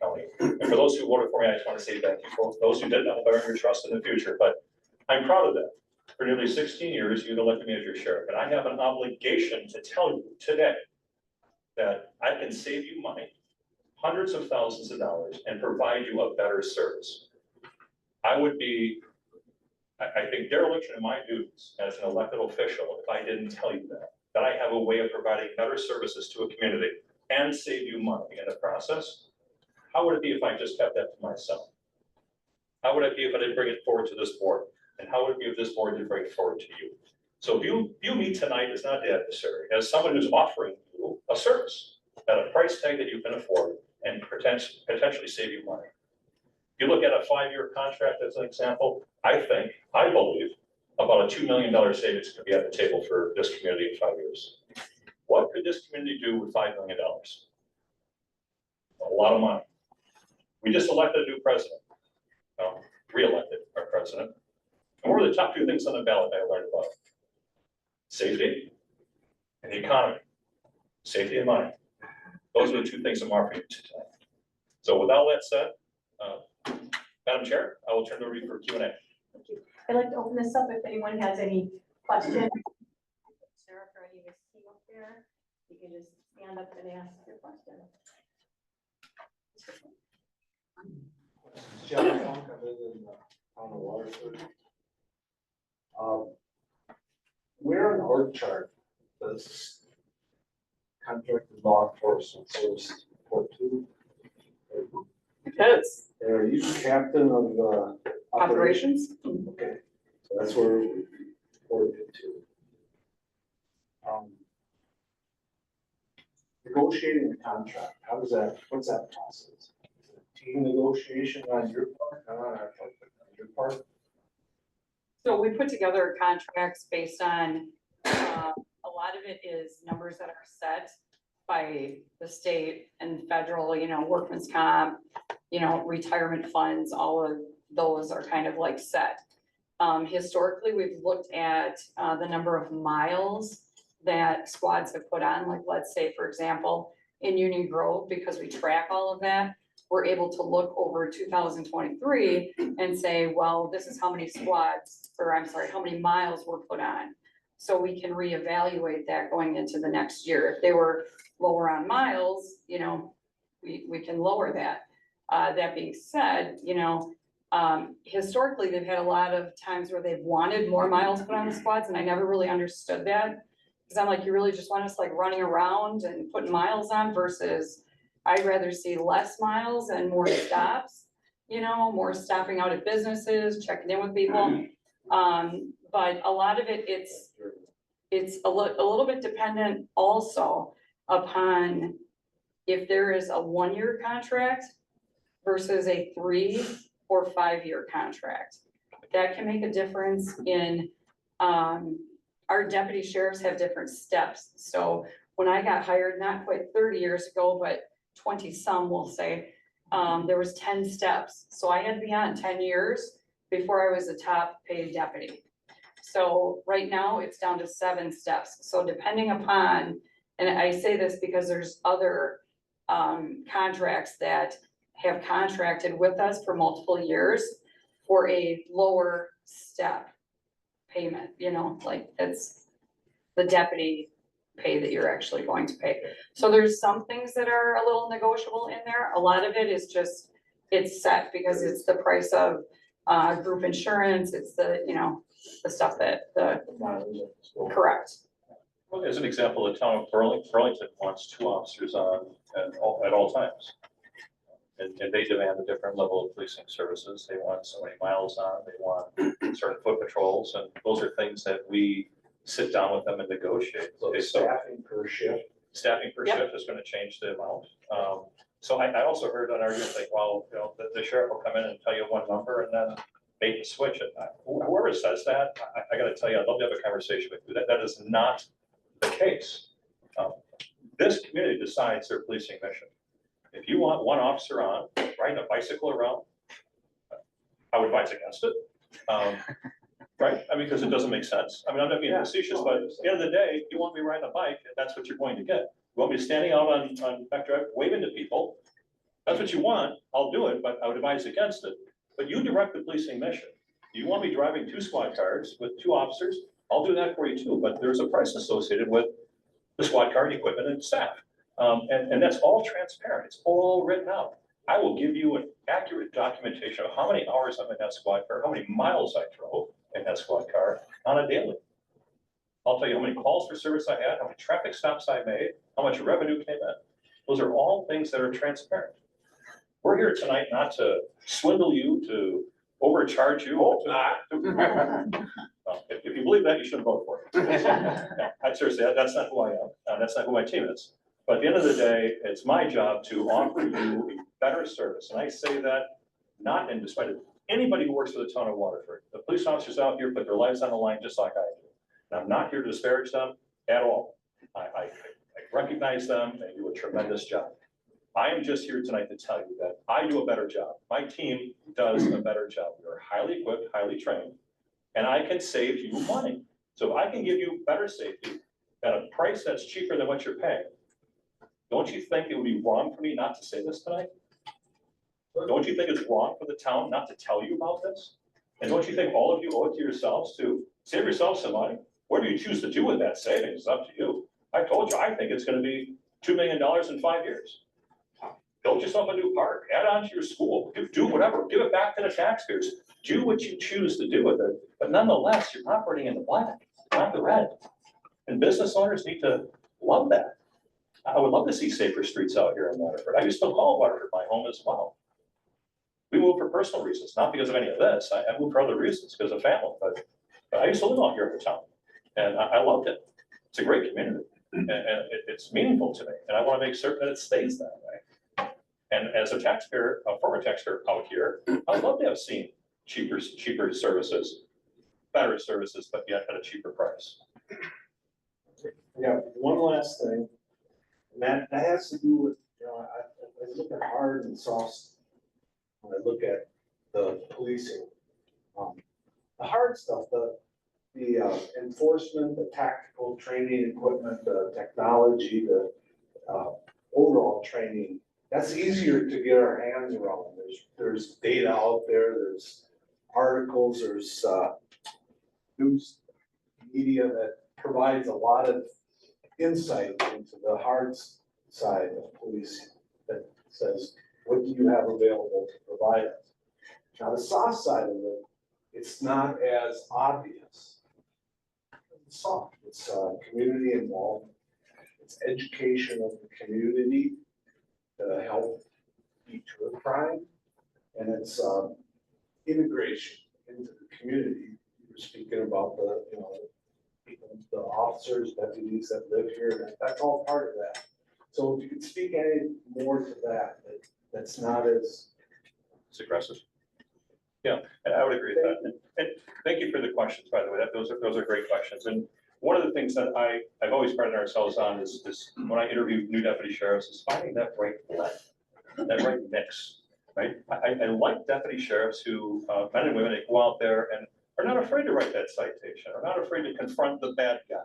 county. And for those who voted for me, I just want to say thank you. For those who didn't, I hope I earn your trust in the future. But I'm proud of that. For nearly 16 years, you've elected me as your sheriff. And I have an obligation to tell you today that I can save you money, hundreds of thousands of dollars, and provide you a better service. I think dereliction of my duties as an elected official if I didn't tell you that I have a way of providing better services to a community and save you money in the process. How would it be if I just kept that to myself? How would it be if I didn't bring it forward to this board? And how would it be if this board didn't bring it forward to you? So view me tonight as not the adversary, as someone who's offering you a service at a price tag that you can afford and potentially save you money. If you look at a 5-year contract as an example, I believe about a $2 million savings could be at the table for this community in 5 years. What could this community do with $5 million? A lot of money. We just elected a new president, re-elected our president. And what are the top 2 things on the ballot I learned about? Safety and the economy. Safety and money. Those are the 2 things I'm offering you tonight. So with all that said, Madam Chair, I will turn it over to you for Q&A. Thank you. I'd like to open this up if anyone has any questions. Sheriff or any of his team up there, you can just stand up and ask your question. John Funk, I live in the town of Waterford. Where in the org chart does contracted law enforcement service report to? Because Are you captain of the operations? operations, Okay, so that's where we reported it to. Negotiating a contract, what's that process? Is it team negotiation on your part, on our part, on your part? so we put together contracts based on, a lot of it is numbers that are set by the state and federal, workman's comp, retirement funds, all of those are kind of like set. Historically, we've looked at the number of miles that squads have put on, like let's say, for example, in Union Grove, because we track all of that, we're able to look over 2023 and say, well, this is how many squads, or I'm sorry, how many miles were put on. So we can reevaluate that going into the next year. If they were lower on miles, we can lower that. That being said, historically, they've had a lot of times where they've wanted more miles put on the squads, and I never really understood that. Because I'm like, you really just want us like running around and putting miles on versus I'd rather see less miles and more stops, more stopping out at businesses, checking in with people. But a lot of it, it's a little bit dependent also upon if there is a 1-year contract versus a 3 or 5-year contract. that can make a difference in, our deputy sheriffs have different steps. So when I got hired, not quite 30 years ago, but 20 some, we'll say, there was 10 steps. So I had to be on 10 years before I was a top paid deputy. So right now it's down to 7 steps. So depending upon, and I say this because there's other contracts that have contracted with us for multiple years for a lower step payment, you know, like it's the deputy pay that you're actually going to pay. So there's some things that are a little negotiable in there. A lot of it is just, it's set because it's the price of group insurance. It's the, you know, the stuff that correct. Well, as an example, the town of Burlington wants 2 officers on at all times. And they demand a different level of policing services. They want so many miles on, they want certain foot patrols, and those are things that we sit down with them and negotiate. So Okay, staffing per shift. Staffing per Yep. shift is gonna change the amount. So I also heard an argument like, well, you know, the sheriff will come in and tell you one number and then bait and switch it. Whoever says that, I gotta tell you, I'd love to have a conversation with you. That is not the case. This community decides their policing mission. If you want 1 officer on, riding a bicycle around, I would advise against it. Right, I mean, because it doesn't make sense. I mean, I'm not being facetious, but at the end of the day, you want me riding a bike, that's what you're going to get. You want me standing out on back drive, waving to people, that's what you want, I'll do it, but I would advise against it. But you direct the policing mission. You want me driving 2 squad cars with 2 officers, I'll do that for you too, but there's a price associated with the squad car and equipment and staff. And that's all transparent, it's all written out. I will give you an accurate documentation of how many hours I'm in that squad car, how many miles I drove in that squad car on a daily. I'll tell you how many calls for service I had, how many traffic stops I made, how much revenue came in. Those are all things that are transparent. We're here tonight not to swindle you, to overcharge you. If you believe that, you shouldn't vote for it. No, seriously, that's not who I am. That's not who my team is. But at the end of the day, it's my job to offer you a better service. And I say that not in despite of anybody who works for the town of Waterford. The police officers out here put their lives on the line just like I do. And I'm not here to disparage them at all. I recognize them, they do a tremendous job. I am just here tonight to tell you that I do a better job. My team does a better job. We are highly equipped, highly trained, and I can save you money. So if I can give you better safety at a price that's cheaper than what you're paying, don't you think it would be wrong for me not to say this tonight? Don't you think it's wrong for the town not to tell you about this? And don't you think all of you owe it to yourselves to save yourselves some money? What do you choose to do with that savings? It's up to you. I told you, I think it's gonna be $2 million in 5 years. Build yourself a new park, add on to your school, do whatever, give it back to the taxpayers. Do what you choose to do with it, but nonetheless, you're operating in the black, not the red. And business owners need to love that. I would love to see safer streets out here in Waterford. I used to call Waterford my home as well. We moved for personal reasons, not because of any of this. I moved for other reasons, because of family, but I used to live out here in the town, and I loved it. It's a great community, and it's meaningful to me, and I want to make certain that it stays that way. And as a taxpayer, a former taxpayer out here, I'd love to have seen cheaper services, better services, but yet at a cheaper price. Yeah, one last thing, and that has to do with, you know, I look at hard and soft. When I look at the policing, the hard stuff, the enforcement, the tactical training equipment, the technology, the overall training, that's easier to get our hands around. There's data out there, there's articles, there's news media that provides a lot of insight into the hard side of policing that says, what do you have available to provide us? Now, the soft side of it, it's not as obvious. It's soft, it's community involvement, it's education of the community to help deter crime, and it's integration into the community. You were speaking about the, you know, people, the officers, deputies that live here, that's all part of that. So if you could speak any more to that, that's not as It's aggressive. Yeah, and I would agree with that. And thank you for the questions, by the way. Those are great questions. And one of the things that I've always prided ourselves on is when I interview new deputy sheriffs is finding that right blend, that right mix, right? I like deputy sheriffs who, men and women, that go out there and are not afraid to write that citation, are not afraid to confront the bad guy,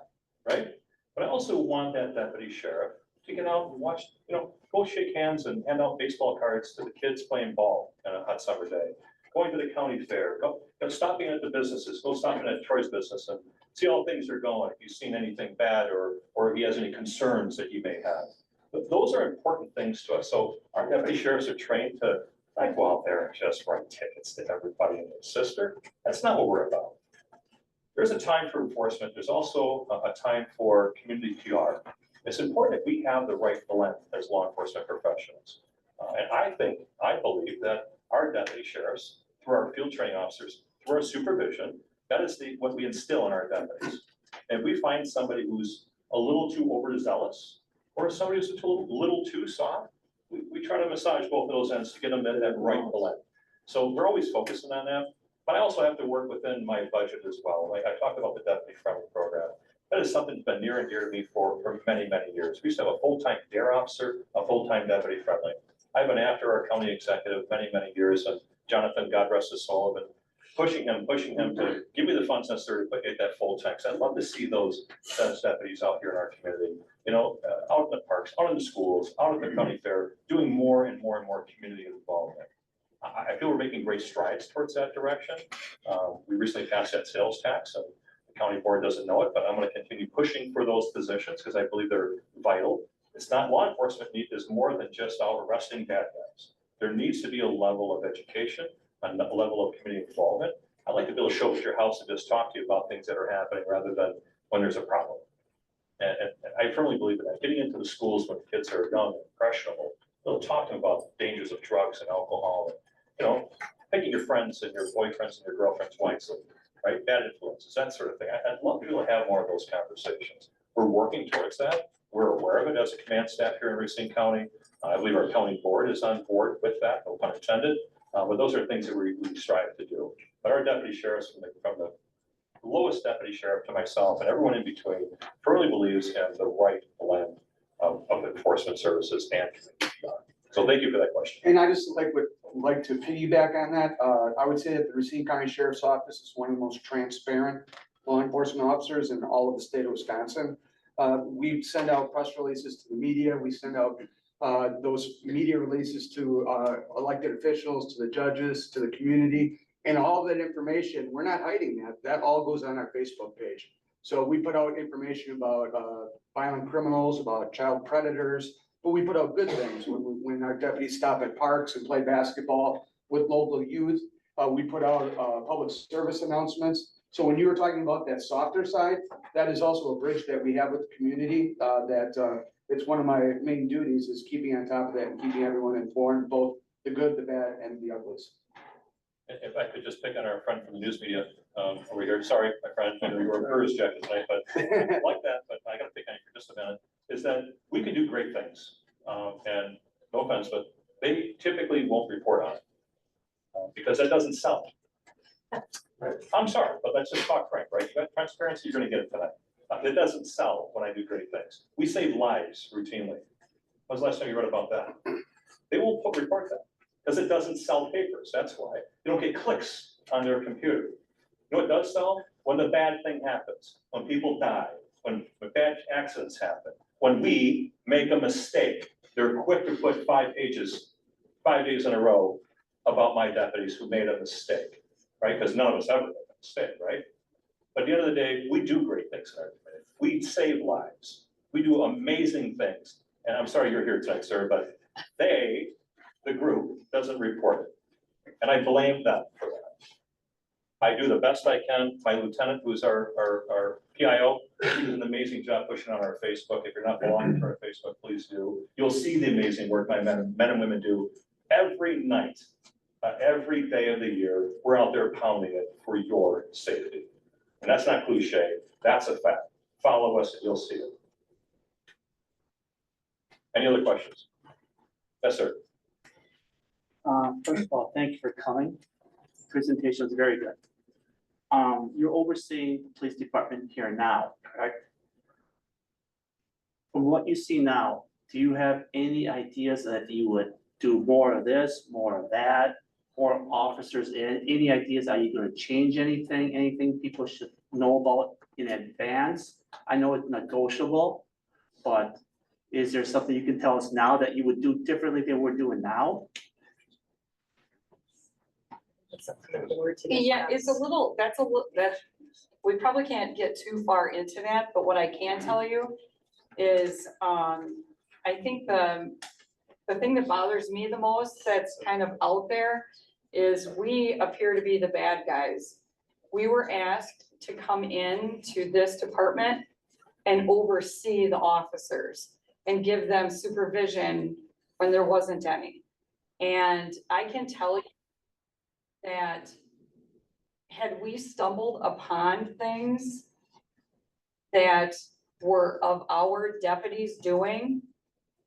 right? But I also want that deputy sheriff to get out and watch, go shake hands and hand out baseball cards to the kids playing ball on a hot summer day. Going to the county fair, go stopping at the businesses, go stopping at Troy's business and see how things are going. If you've seen anything bad or if he has any concerns that you may have. But those are important things to us. So our deputy sheriffs are trained to not go out there and just write tickets to everybody and their sister. That's not what we're about. There's a time for enforcement. There's also a time for community PR. It's important that we have the right blend as law enforcement professionals. And I believe that our deputy sheriffs, through our field training officers, through our supervision, that is what we instill in our deputies. And if we find somebody who's a little too overzealous or somebody who's a little too soft, we try to massage both of those ends to get them that right blend. So we're always focusing on that, but I also have to work within my budget as well. Like I talked about the deputy friendly program. That is something that's been near and dear to me for many, many years. We used to have a full-time DARE officer, a full-time deputy friendly. I've been after our county executive many, many years, and Jonathan, God rest his soul, have been pushing him to give me the funds necessary to get that full time. I'd love to see those deputies out here in our community, out in the parks, out in the schools, out at the county fair, doing more and more and more community involvement. I feel we're making great strides towards that direction. We recently passed that sales tax, and the county board doesn't know it, but I'm going to continue pushing for those positions because I believe they're vital. It's not law enforcement is more than just out arresting bad guys. There needs to be a level of education, a level of community involvement. I'd like to be able to show up at your house and just talk to you about things that are happening rather than when there's a problem. And I firmly believe in that. Getting into the schools when kids are young and impressionable, they'll talk to them about the dangers of drugs and alcohol, and, picking your friends and your boyfriends and your girlfriends wisely, right? Bad influences, that sort of thing. I'd love people to have more of those conversations. We're working towards that. We're aware of it as a command staff here in Racine County. I believe our county board is on board with that, no pun intended. But those are things that we strive to do. But our deputy sheriffs, from the lowest deputy sheriff to myself and everyone in between, firmly believes in the right blend of enforcement services and community PR. So thank you for that question. And I just would like to piggyback on that. I would say that the Racine County Sheriff's Office is one of the most transparent law enforcement officers in all of the state of Wisconsin. We send out press releases to the media. We send out those media releases to elected officials, to the judges, to the community, and all of that information, we're not hiding that. That all goes on our Facebook page. So we put out information about violent criminals, about child predators, but we put out good things. When our deputies stop at parks and play basketball with local youth, we put out public service announcements. So when you were talking about that softer side, that is also a bridge that we have with the community, that it's one of my main duties is keeping on top of that and keeping everyone informed, both the good, the bad, and the uglies. If I could just pick on our friend from the news media over here, sorry, my friend, I know you were Brewers jacket tonight, but I like that, but I gotta pick on you for just a minute, is that we can do great things. And no offense, but they typically won't report on it because that doesn't sell. Right. I'm sorry, but let's just talk frank, right? You got transparency, you're gonna get it tonight. It doesn't sell when I do great things. We save lives routinely. When's the last time you read about that? They won't report that because it doesn't sell papers. That's why they don't get clicks on their computer. You know what does sell? When the bad thing happens, when people die, when bad accidents happen, when we make a mistake, they're quick to put 5 pages, 5 days in a row about my deputies who made a mistake, right? Because none of us ever make a mistake, right? But at the end of the day, we do great things in our community. We save lives. We do amazing things. And I'm sorry you're here tonight, sir, but the group, doesn't report it. And I blame them for that. I do the best I can. My lieutenant, who's our PIO, he does an amazing job pushing on our Facebook. If you're not belonging to our Facebook, please do. You'll see the amazing work my men and women do every night, every day of the year. We're out there pounding it for your safety. And that's not cliche, that's a fact. Follow us and you'll see it. Any other questions? Yes, sir. First of all, thank you for coming. presentation was very good. You're overseeing the police department here now, correct? From what you see now, do you have any ideas that you would do more of this, more of that? More officers in, any ideas, are you gonna change anything people should know about in advance? I know it's negotiable, but is there something you can tell us now that you would do differently than we're doing now? Yeah, it's a little, we probably can't get too far into that, but what I can tell you is, I think the thing that bothers me the most that's kind of out there is we appear to be the bad guys. We were asked to come in to this department and oversee the officers and give them supervision when there wasn't any. And I can tell you that had we stumbled upon things that were of our deputies doing,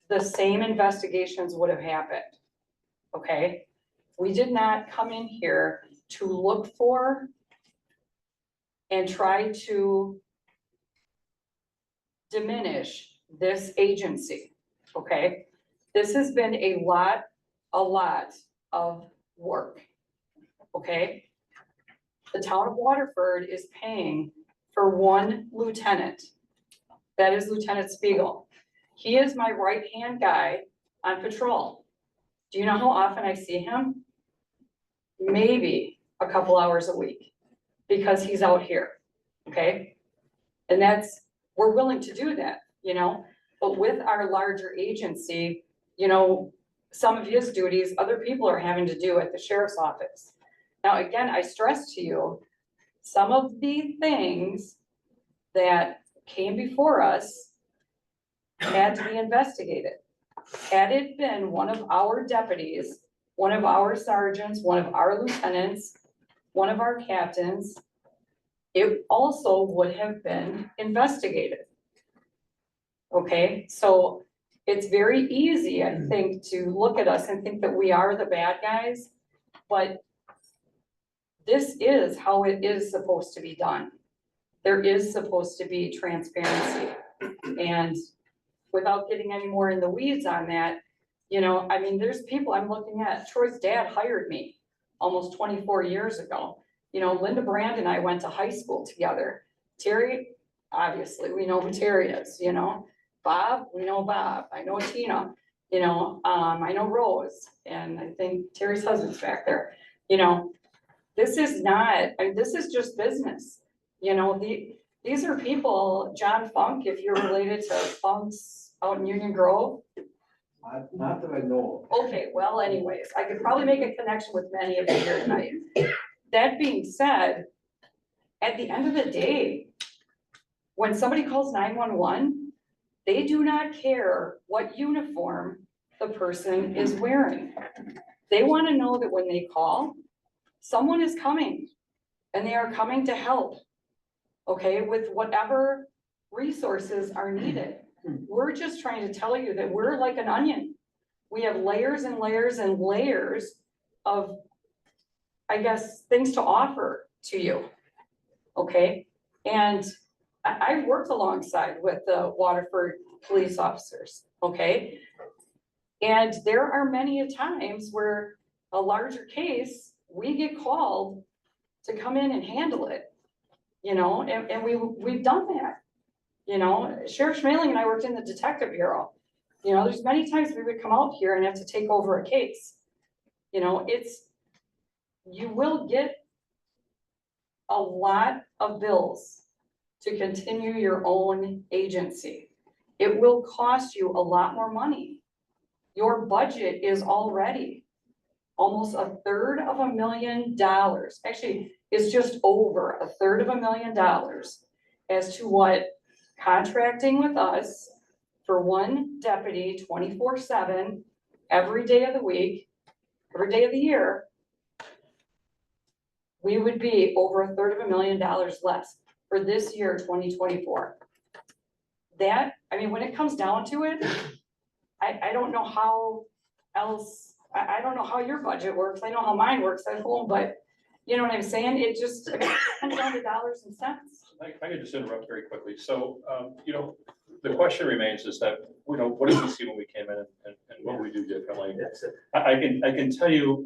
the same investigations would have happened, okay? We did not come in here to look for and try to diminish this agency, okay? This has been a lot of work, okay? The town of Waterford is paying for one lieutenant. That is Lieutenant Spiegel. He is my right-hand guy on patrol. Do you know how often I see him? Maybe a couple hours a week, because he's out here, okay? And we're willing to do that, you know? But with our larger agency, you know, some of his duties, other people are having to do at the sheriff's office. Now, again, I stress to you, some of the things that came before us had to be investigated. Had it been one of our deputies, one of our sergeants, one of our lieutenants, one of our captains, it also would have been investigated. Okay, so it's very easy, I think, to look at us and think that we are the bad guys, but this is how it is supposed to be done. There is supposed to be transparency. And without getting any more in the weeds on that, you know, I mean, there's people I'm looking at. Troy's dad hired me almost 24 years ago. You know, Linda Brand and I went to high school together. Terry, obviously, we know who Terry is, you know. Bob, we know Bob. I know Tina, you know, I know Rose, and I think Terry's husband's back there. You know, this is not, I mean, this is just business. You know, these are people, John Funk, if you're related to Funk's out in Union Grove. Not that I know of. Okay, well anyways, I could probably make a connection with many of you here tonight. That being said, at the end of the day, when somebody calls 911, they do not care what uniform the person is wearing. They want to know that when they call, someone is coming and they are coming to help, okay, with whatever resources are needed. We're just trying to tell you that we're like an onion. We have layers and layers and layers of, I guess, things to offer to you, okay? And I worked alongside with the Waterford police officers, okay? And there are many times where a larger case, we get called to come in and handle it, you know, and we've done that. You know, Sheriff Schmaling and I worked in the detective bureau. You know, there's many times we would come out here and have to take over a case. You know, you will get a lot of bills to continue your own agency. It will cost you a lot more money. Your budget is already almost $333,000. Actually, it's just over $333,000 as to what contracting with us for one deputy 24/7, every day of the week, every day of the year, we would be over $333,000 less for this year, 2024. That, I mean, when it comes down to it, I don't know how else, I don't know how your budget works. I know how mine works at home, but You know what I'm saying? It just comes down to dollars and cents. If I could just interrupt very quickly. So, the question remains is that, what did we see when we came in and what we do differently? That's it. I can tell you,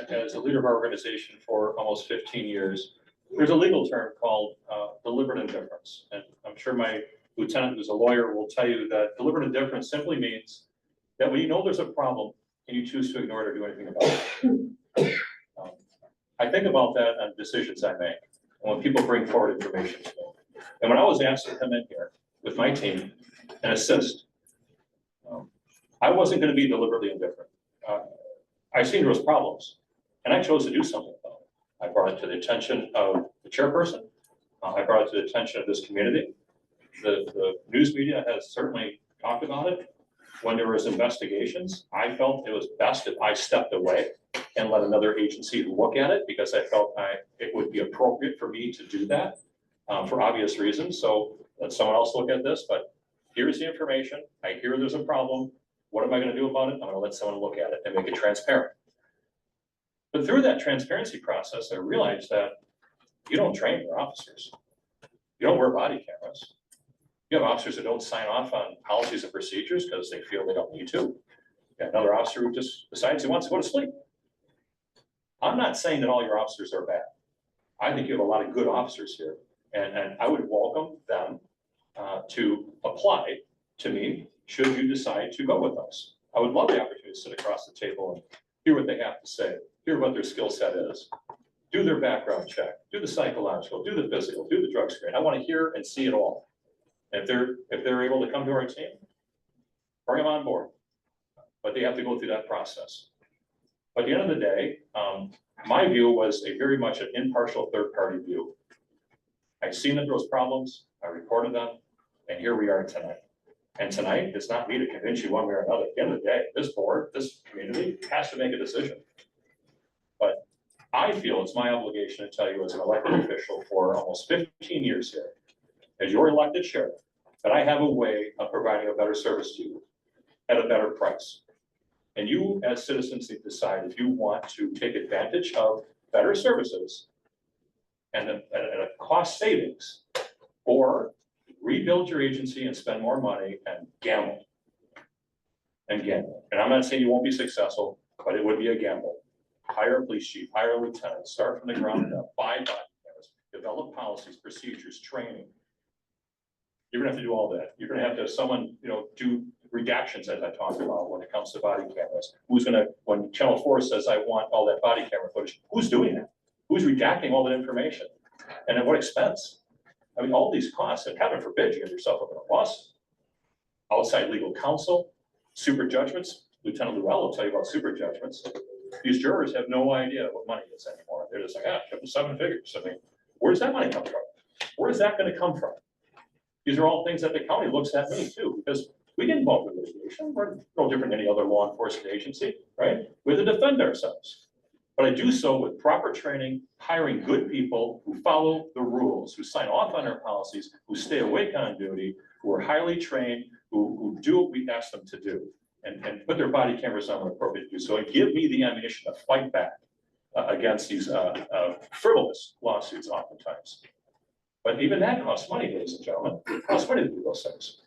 as a leader of our organization for almost 15 years, there's a legal term called deliberate indifference. And I'm sure my lieutenant, who's a lawyer, will tell you that deliberate indifference simply means that when you know there's a problem and you choose to ignore it or do anything about it. I think about that on decisions I make, and when people bring forward information to me. And when I was asked to come in here with my team and assist, I wasn't gonna be deliberately indifferent. I seen there was problems, and I chose to do something about it. I brought it to the attention of the chairperson. I brought it to the attention of this community. The news media has certainly talked about it. When there was investigations, I felt it was best if I stepped away and let another agency look at it, because I felt it would be appropriate for me to do that for obvious reasons. So let someone else look at this, but here's the information. I hear there's a problem. What am I gonna do about it? I'm gonna let someone look at it and make it transparent. But through that transparency process, I realized that you don't train your officers. You don't wear body cameras. You have officers that don't sign off on policies and procedures because they feel they don't need to. You got another officer who just decides he wants to go to sleep. I'm not saying that all your officers are bad. I think you have a lot of good officers here, and I would welcome them to apply to me should you decide to go with us. I would love the opportunity to sit across the table and hear what they have to say, hear what their skill set is, do their background check, do the psychological, do the physical, do the drug screen. I want to hear and see it all. And if they're able to come to our team, bring them on board. But they have to go through that process. But at the end of the day, my view was a very much an impartial third-party view. I've seen that there was problems, I reported them, and here we are tonight. And tonight, it's not me to convince you one way or another. At the end of the day, this board, this community has to make a decision. But I feel it's my obligation to tell you as an elected official for almost 15 years here, as your elected sheriff, that I have a way of providing a better service to you at a better price. And you, as citizens, need to decide if you want to take advantage of better services and a cost savings, or rebuild your agency and spend more money and gamble. And gamble. And I'm not saying you won't be successful, but it would be a gamble. Hire a police chief, hire a lieutenant, start from the ground up, buy body cameras, develop policies, procedures, training. You're gonna have to do all that. You're gonna have to have someone, do redactions, as I talked about, when it comes to body cameras. When Channel 4 says, I want all that body camera footage, who's doing that? Who's redacting all that information? And at what expense? I mean, all these costs, and heaven forbid you get yourself up in a lawsuit. Outside legal counsel, super judgments. Lieutenant Llewellyn will tell you about super judgments. These jurors have no idea what money is anymore. They're just like, give them 7 figures. I mean, where's that money come from? Where's that gonna come from? These are all things that the county looks at me too, because we get involved in litigation. We're no different than any other law enforcement agency, right? We have to defend ourselves. But I do so with proper training, hiring good people who follow the rules, who sign off on our policies, who stay awake on duty, who are highly trained, who do what we ask them to do, and put their body cameras on when appropriate to do so, and give me the ammunition to fight back against these frivolous lawsuits oftentimes. But even that costs money, ladies and gentlemen. It costs money to do those things.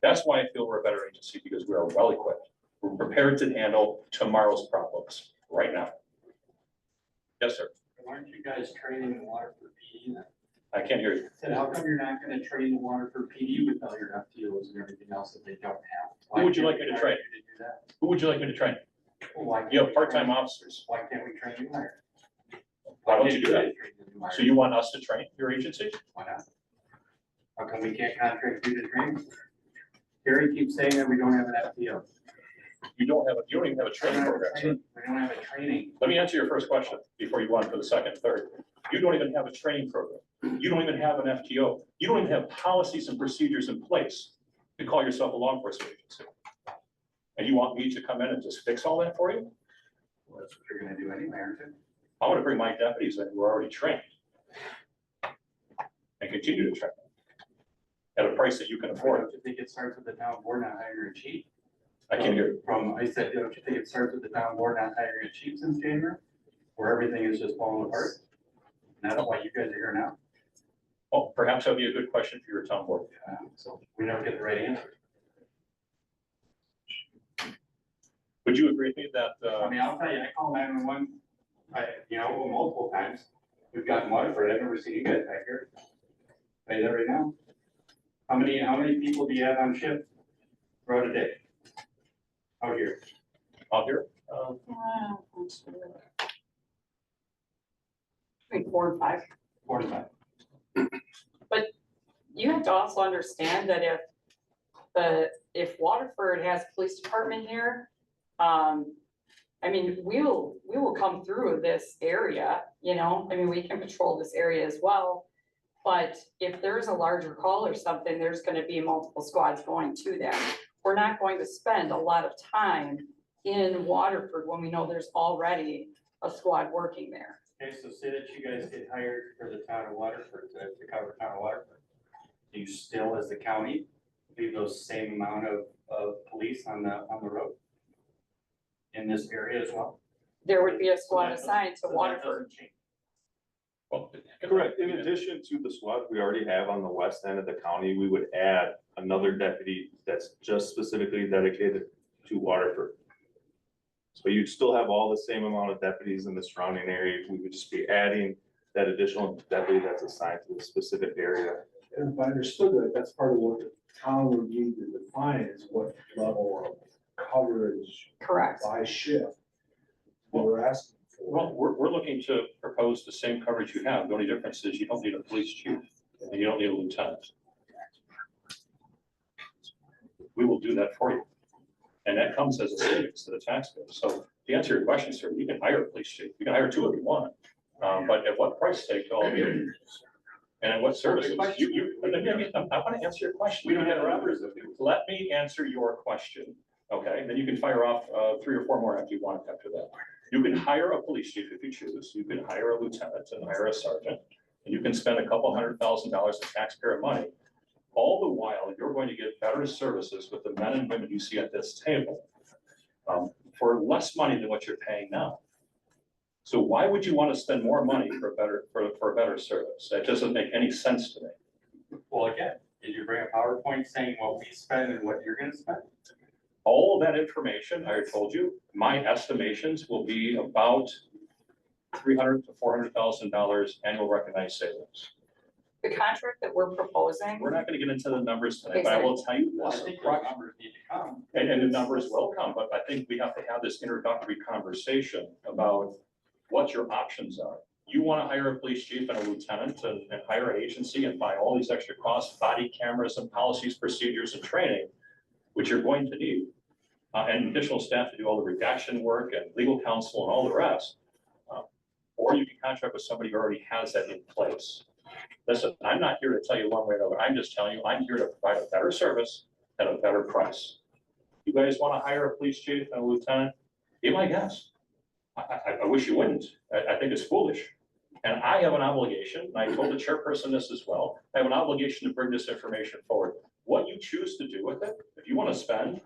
That's why I feel we're a better agency, because we are well equipped. We're prepared to handle tomorrow's problems right now. Yes, sir. Aren't you guys training the Waterford PD then? I can't hear you. Said, how come you're not gonna train the Waterford PD with all your FTOs and everything else that they don't have? Who would you like me to Why train? can't we do that? Who would you like me to train? Well, why can't You have we part-time train- officers. Why can't we train you higher? Why don't you do that? Train the new hire? So you want us to train your agency? Why not? How come we can't contract you to train? Gary keeps saying that we don't have an FTO. You don't even have a We training don't have a program, sir. training- we don't have a training. Let me answer your first question before you go on for the second and third. You don't even have a training program. You don't even have an FTO. You don't even have policies and procedures in place to call yourself a law enforcement agency. And you want me to come in and just fix all that for you? Well, that's what you're gonna do anyway, aren't you? I want to bring my deputies in who are already trained and continue to train at a price that you can afford. Don't you think it starts with the town board not hiring a chief? I can hear you. I said, don't you think it starts with the town board not hiring a chief since January? where everything is just falling apart? And that's why you guys are here now? Oh, perhaps that'd be a good question for your town board. So we never get the right answer. Would you agree with me that, I mean, I'll tell you, I call 911, multiple times. We've gotten water for it. I've never seen you guys back here. Tell you that right now. How many people do you have on shift throughout a day? Out here? out here? I think 4 and 5. 4 to 5. You have to also understand that if Waterford has a police department here, I mean, we will come through this area, I mean, we can patrol this area as well. But if there's a larger call or something, there's gonna be multiple squads going to them. We're not going to spend a lot of time in Waterford when we know there's already a squad working there. Okay, so say that you guys get hired for the town of Waterford, to cover town of Waterford. Do you still, as the county, leave those same amount of police on the road? In this area as well? There would be a squad So that assigned to so that Waterford. doesn't change. Well, Correct. In addition to the squad we already have on the west end of the county, we would add another deputy that's just specifically dedicated to Waterford. So you'd still have all the same amount of deputies in the surrounding area. We would just be adding that additional deputy that's assigned to the specific area. And if I understood that, that's part of what the town would need to define is what level of coverage Correct. by shift we're asking for. Well, we're looking to propose the same coverage you have. The only difference is you don't need a police chief and you don't need a lieutenant. We will do that for you. And that comes as a savings to the taxpayer. So to answer your question, sir, you can hire a police chief. You can hire 2 if you want. But at what price tag to all of you? And at what services? I want to answer your question. We don't have numbers. Let me answer your question. Okay, and then you can fire off 3 or 4 more if you want after that. You can hire a police chief if you choose. You can hire a lieutenant and hire a sergeant. And you can spend a couple $100,000 of taxpayer money. All the while, you're going to get better services with the men and women you see at this table for less money than what you're paying now. So why would you want to spend more money for a better service? That doesn't make any sense to me. Well, again, did you bring a PowerPoint saying what we spend and what you're gonna spend? All of that information, I told you, my estimations will be about $300,000 to $400,000 annual recognized savings. The contract that we're proposing, We're not going to get into the numbers tonight, but I will tell you Well, I this. think those numbers need to come. And the numbers will come, but I think we have to have this introductory conversation about what your options are. You want to hire a police chief and a lieutenant and hire an agency and buy all these extra costs, body cameras and policies, procedures and training, which you're going to need. And additional staff to do all the redaction work and legal counsel and all the rest. Or you can contract with somebody who already has that in place. Listen, I'm not here to tell you one way or another. I'm just telling you, I'm here to provide a better service at a better price. You guys want to hire a police chief and a lieutenant? Be my guest. I wish you wouldn't. I think it's foolish. And I have an obligation, and I told the chairperson this as well, I have an obligation to bring this information forward. What you choose to do with it, if you want to spend,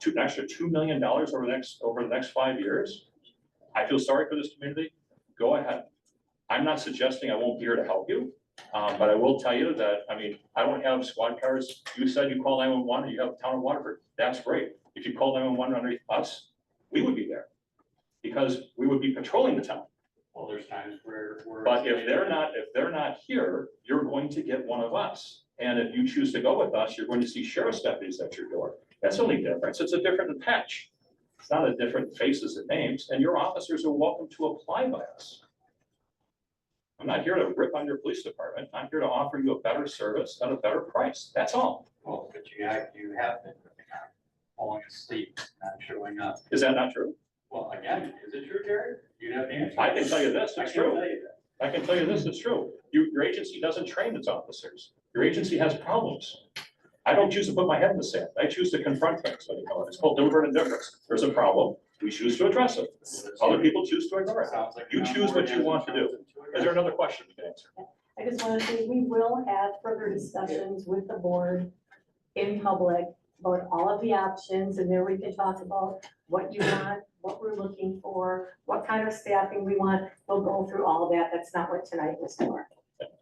an extra $2 million over the next 5 years, I feel sorry for this community. Go ahead. I'm not suggesting I won't be here to help you, but I will tell you that, I don't have squad cars. You said you call 911 and you have the town of Waterford. That's great. If you call 911 underneath us, we would be there because we would be patrolling the town. Well, there's times where. But if they're not here, you're going to get one of us. And if you choose to go with us, you're going to see sheriff's deputies at your door. That's the only difference. It's a different patch. It's not a different faces and names, and your officers are welcome to apply by us. I'm not here to rip on your police department. I'm here to offer you a better service at a better price. That's all. Well, but you have been falling asleep, not showing up. Is that not true? Well, again, is it true, Jerry? You have the answer. I can tell you this, I it's can true. tell you that. I can tell you this, it's true. Your agency doesn't train its officers. Your agency has problems. I don't choose to put my head in the sand. I choose to confront things. It's called deliberate indifference. There's a problem. We choose to address it. Other people choose to ignore it. Sounds like You choose what you want to do. Is there another question you can answer? I just want to say, we will have further discussions with the board in public about all of the options, and there we can talk about what you want, what we're looking for, what kind of staffing we want. They'll go through all of that. That's not what tonight was for.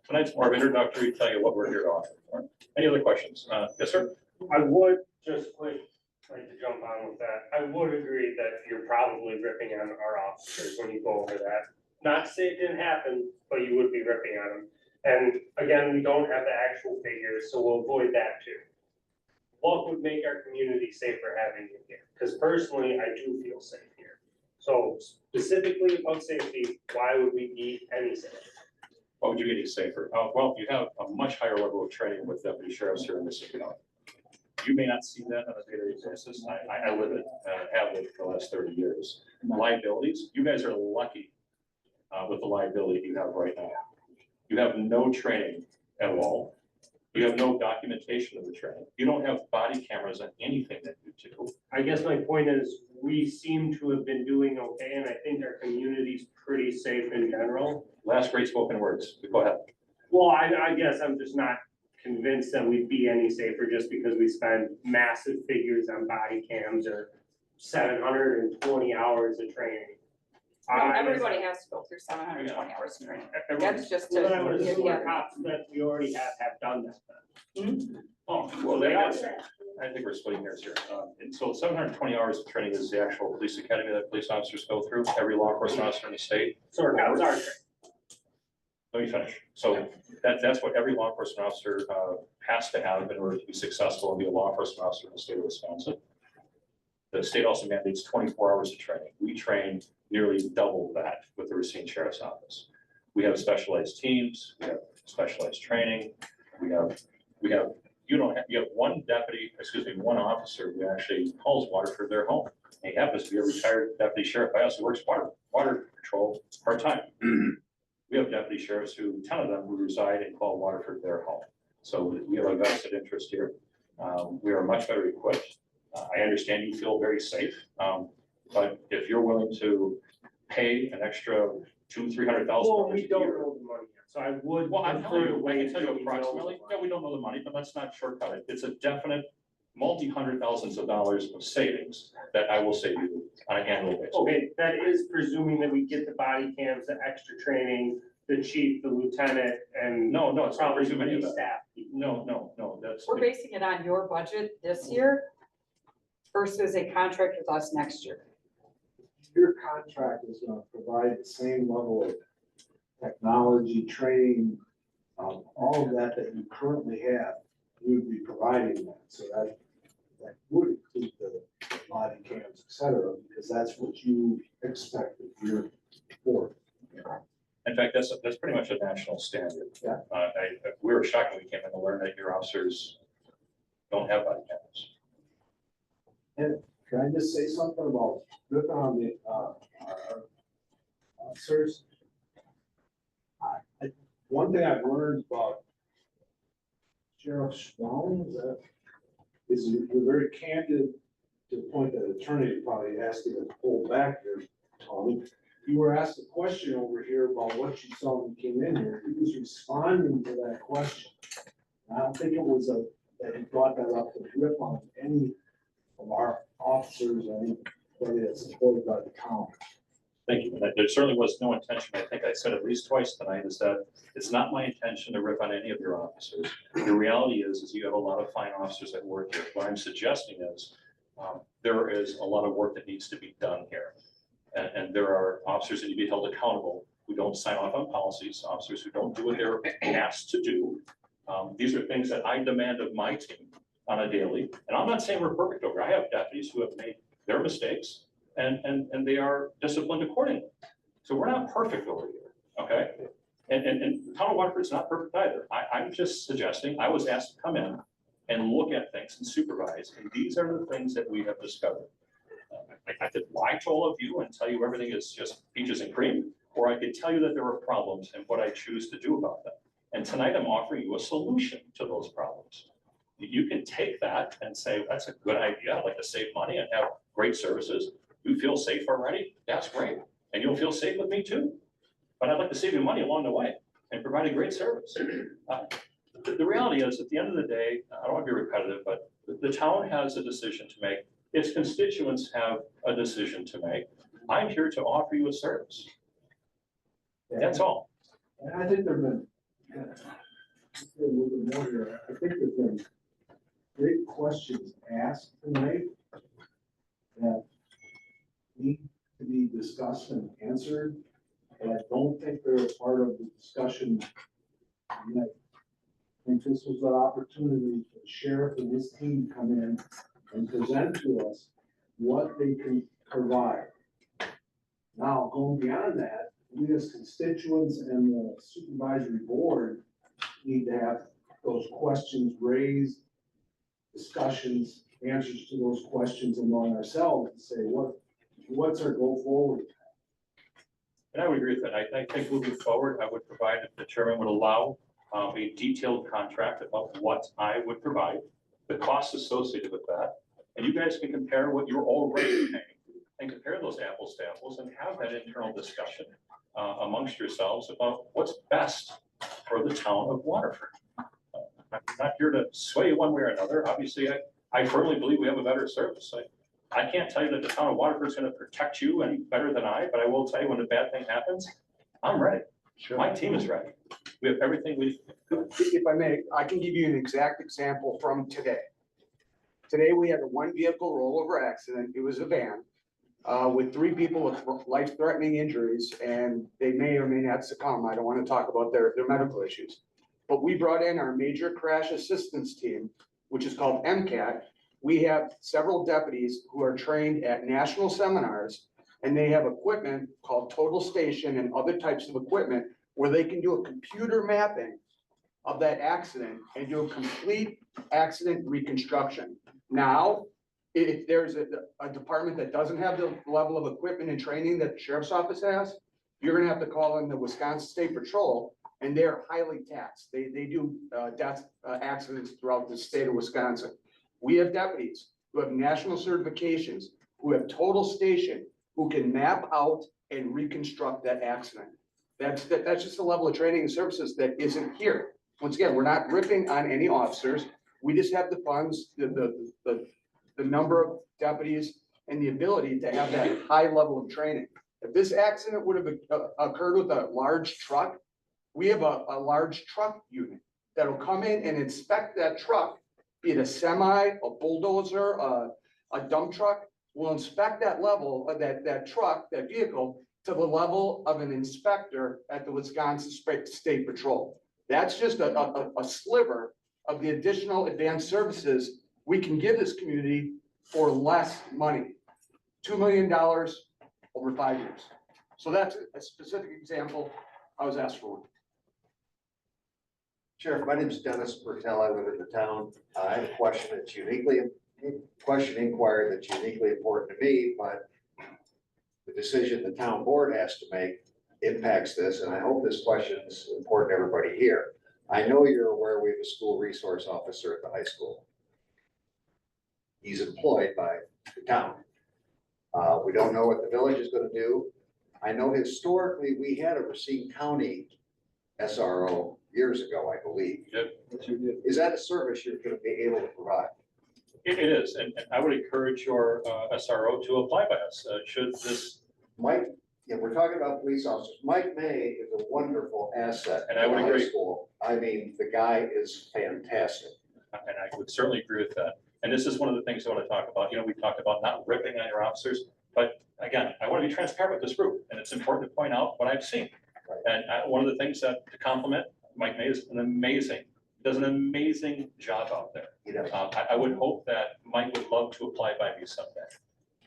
Tonight's more of introductory, tell you what we're here to offer. Any other questions? Yes, sir? I would just like to jump on with that. I would agree that you're probably ripping on our officers when you go over that. Not to say it didn't happen, but you would be ripping on them. And again, we don't have the actual figures, so we'll avoid that too. What would make our community safer having you here? Because personally, I do feel safe here. So specifically about safety, why would we be any safer? What would you get safer? Well, you have a much higher level of training with deputy sheriffs here in this county. You may not see that on a daily basis. I live it, have lived for the last 30 years. Liabilities, you guys are lucky with the liability you have right now. You have no training at all. You have no documentation of the training. You don't have body cameras on anything that you do. I guess my point is, we seem to have been doing okay, and I think our community's pretty safe in general. Last great spoken words. Go ahead. Well, I guess I'm just not convinced that we'd be any safer just because we spend massive figures on body cams or 720 hours of training. No, everybody has to go through 720 hours of training. That's just Well, then I would to, assume yeah. cops that we already have done that then. Oh, well, that's, I think we're splitting hairs here. And so 720 hours of training is the actual police academy that police officers go through, every law enforcement officer in the state. So our cops are trained. Let me finish. So that's what every law enforcement officer has to have in order to be successful and be a law enforcement officer in the state of Wisconsin. The state also mandates 24 hours of training. We train nearly double that with the Racine Sheriff's Office. We have specialized teams, we have specialized training, you have one deputy, one officer who actually calls Waterford their home. He happens to be a retired deputy sheriff. I also works water patrol part-time. We have deputy sheriffs 10 of them who reside and call Waterford their home. So we have a vested interest here. We are much better equipped. I understand you feel very safe, but if you're willing to pay an extra $200,000-300,000 Well, a we don't year. know the money yet, so I would. Well, I'm telling you, I can tell you until we know approximately, the money. yeah, we don't know the money, but let's not shortcut it. It's a definite multi-hundred thousands of dollars of savings that I will save you on an annual basis. Okay, that is presuming that we get the body cams, the extra training, the chief, the lieutenant, and. No, it's not probably presuming any of that. staff. No, that's. We're basing it on your budget this year versus a contract with us next year. Your contract is gonna provide the same level of technology, training, all of that you currently have, we would be providing that, so that would include the body cams, et cetera, because that's what you expect of your force. In fact, that's pretty much a national standard. Yeah. We were shocked when we came in to learn that your officers don't have body cameras. Can I just say something about ripping on the, our officers? One thing I've learned about Sheriff Schmaling is you're very candid to the point that attorney probably asked you to pull back there, Tony. You were asked a question over here about what you saw when you came in here. He was responding to that question. I don't think it was that he brought that up to rip on any of our officers or anybody that's employed by the county. Thank you. And there certainly was no intention. I think I said at least twice tonight is that it's not my intention to rip on any of your officers. The reality is you have a lot of fine officers that work here. What I'm suggesting is there is a lot of work that needs to be done here. And there are officers that need to be held accountable who don't sign off on policies, officers who don't do what they're asked to do. These are things that I demand of my team on a daily. And I'm not saying we're perfect over. I have deputies who have made their mistakes and they are disciplined accordingly. So we're not perfect over here, okay? And the town of Waterford's not perfect either. I'm just suggesting, I was asked to come in and look at things and supervise, and these are the things that we have discovered. I could lie to all of you and tell you everything is just peaches and cream, or I could tell you that there are problems and what I choose to do about them. And tonight I'm offering you a solution to those problems. You can take that and say, that's a good idea. I'd like to save money and have great services. You feel safe already? That's great. And you'll feel safe with me too. But I'd like to save you money along the way and provide a great service. The reality is, at the end of the day, I don't want to be repetitive, but the town has a decision to make. Its constituents have a decision to make. I'm here to offer you a service. That's all. And I think there've been, a little bit more here, I think there's been great questions asked tonight that need to be discussed and answered, but I don't think they're a part of the discussion tonight. I think this was an opportunity for the sheriff and his team to come in and present to us what they can provide. Now, going beyond that, we as constituents and the supervisory board need to have those questions raised, discussions, answers to those questions among ourselves and say, what's our go forward? And I would agree with that. I think moving forward, I would provide, if the chairman would allow, a detailed contract about what I would provide, the costs associated with that. And you guys can compare what you're already paying and compare those apples to apples and have that internal discussion amongst yourselves about what's best for the town of Waterford. I'm not here to sway you one way or another. Obviously, I firmly believe we have a better service. I can't tell you that the town of Waterford is going to protect you any better than I, but I will tell you when a bad thing happens, I'm ready. My team is ready. We have everything we. If I may, I can give you an exact example from today. Today, we had a one vehicle rollover accident. It was a van with 3 people with life-threatening injuries, and they may or may not succumb. I don't want to talk about their medical issues. But we brought in our major crash assistance team, which is called MCAT. We have several deputies who are trained at national seminars, and they have equipment called Total Station and other types of equipment where they can do a computer mapping of that accident and do a complete accident reconstruction. Now, if there's a department that doesn't have the level of equipment and training that the sheriff's office has, you're gonna have to call in the Wisconsin State Patrol, and they're highly taxed. They do accidents throughout the state of Wisconsin. We have deputies who have national certifications, who have Total Station, who can map out and reconstruct that accident. That's just a level of training and services that isn't here. Once again, we're not ripping on any officers. We just have the funds, the number of deputies and the ability to have that high level of training. If this accident would have occurred with a large truck, we have a large truck unit that'll come in and inspect that truck, be it a semi, a bulldozer, a dump truck. We'll inspect that level of that truck, that vehicle, to the level of an inspector at the Wisconsin State Patrol. That's just a sliver of the additional advanced services we can give this community for less money. $2 million over 5 years. So that's a specific example. I was asked for one. Sheriff, my name is Dennis Bertel. I live in the town. I have a question that's inquiry that's uniquely important to me, but the decision the town board has to make impacts this, and I hope this question is important to everybody here. I know you're aware we have a school resource officer at the high school. He's employed by the town. We don't know what the village is going to do. I know historically we had a Racine County SRO years ago, I believe. Yep. Is that a service you're going to be able to provide? It is, and I would encourage your SRO to apply by us. Should this. Mike, yeah, we're talking about police officers. Mike May is a wonderful asset. And I would to the high agree. school. I mean, the guy is fantastic. And I would certainly agree with that. And this is one of the things I want to talk about. You know, we talked about not ripping on your officers, but again, I want to be transparent with this group, and it's important to point out what I've seen. Right. And one of the things that to compliment Mike May is does an amazing job out there. You know, I would hope that Mike would love to apply by me someday.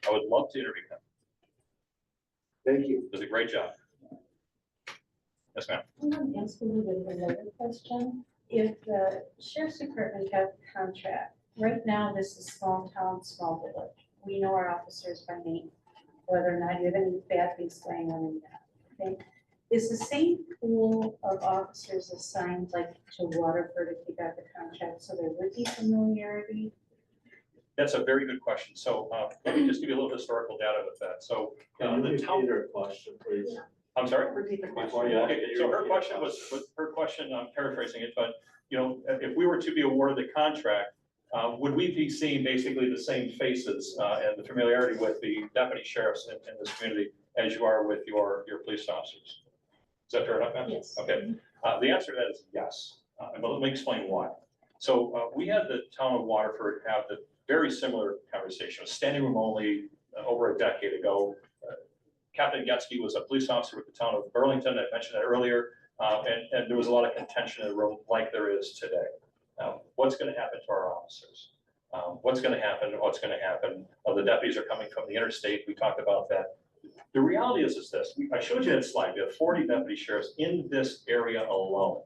I would love to interview him. thank you. Does a great job. Yes, ma'am. I'm going to ask a little bit of another question. If the sheriff's department got the contract, right now this is small town, small village. We know our officers by name, whether or not you have any bad things going on in that. Okay? Is the same pool of officers assigned like to Waterford if you got the contract, so there would be familiarity? That's a very good question. So let me just give you a little historical data with that. So the town. question, please. I'm sorry? Repeat the question. Okay, so her question, I'm paraphrasing it, but you know, if we were to be awarded the contract, would we be seeing basically the same faces and the familiarity with the deputy sheriffs in this community as you are with your police officers? Is that fair enough, ma'am? Yes. Okay, the answer to that is yes, but let me explain why. So we had the town of Waterford have the very similar conversation, standing room only over a decade ago. Captain Getzky was a police officer with the town of Burlington, I mentioned that earlier, and there was a lot of contention in the room like there is today. What's gonna happen to our officers? What's gonna happen? The deputies are coming from the interstate, we talked about that. The reality is this, I showed you that slide, we have 40 deputy sheriffs in this area alone.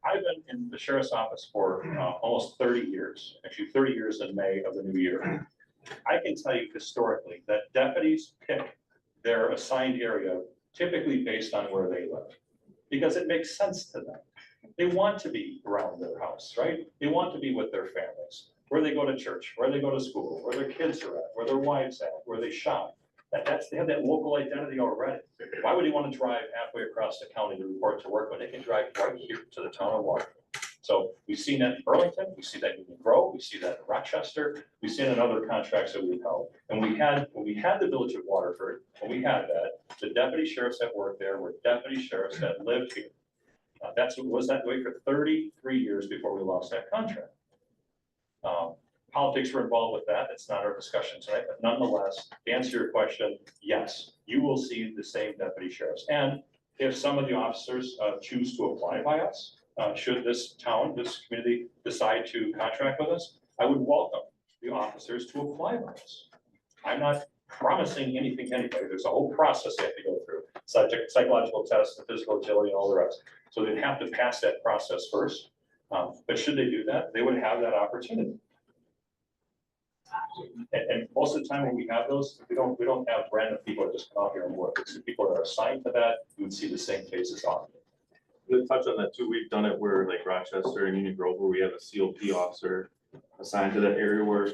I've been in the sheriff's office for almost 30 years, actually 30 years in May of the new year. I can tell you historically that deputies pick their assigned area typically based on where they live, because it makes sense to them. They want to be around their house, right? They want to be with their families, where they go to church, where they go to school, where their kids are at, where their wives at, where they shop. They have that local identity already. Why would they want to drive halfway across the county to report to work when they can drive right here to the town of Waterford? So we've seen that in Burlington, we see that in Union Grove, we see that in Rochester, we've seen it in other contracts that we've held. And when we had the village of Waterford, when we had that, the deputy sheriffs that worked there were deputy sheriffs that lived here. Was that way for 33 years before we lost that contract. Politics were involved with that. It's not our discussion tonight, but nonetheless, to answer your question, yes, you will see the same deputy sheriffs. And if some of the officers choose to apply by us, should this town, this community decide to contract with us, I would welcome the officers to apply by us. I'm not promising anything to anybody. There's a whole process they have to go through, psychological tests, the physical agility, and all the rest. So they'd have to pass that process first. But should they do that, they would have that opportunity. And most of the time when we have those, we don't have random people that just come out here and work. It's the people that are assigned to that. You would see the same faces often. To touch on that too, we've done it where like Rochester and Union Grove, where we have a COP officer assigned to that area where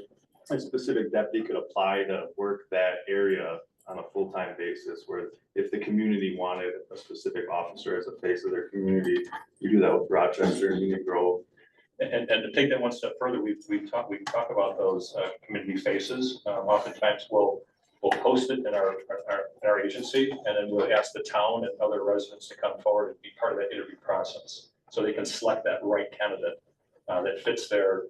a specific deputy could apply to work that area on a full-time basis, where if the community wanted a specific officer as a face of their community, you do that with Rochester and Union Grove. And to take that one step further, we talk about those community faces. Oftentimes we'll post it in our agency, and then we'll ask the town and other residents to come forward and be part of that interview process, so they can select that right candidate that fits their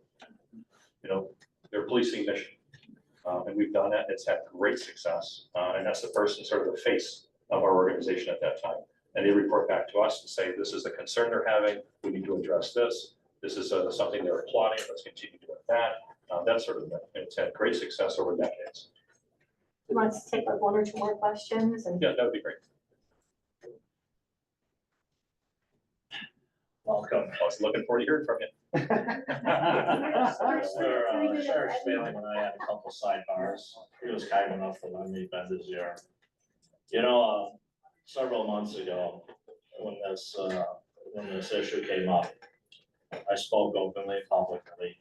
policing mission. And we've done that. It's had great success, and that's the person, sort of the face of our organization at that time. And they report back to us and say, this is a concern they're having. We need to address this. This is something they're applauding. Let's continue doing that. That sort of thing. It's had great success over decades. We want to take like one or two more questions and. Yeah, that would be great. Welcome. I was looking forward to hearing from you. Sheriff Schmaling and I had a couple sidebars. He was kind enough to let me bend his ear. You know, several months ago, when this issue came up, I spoke openly, publicly.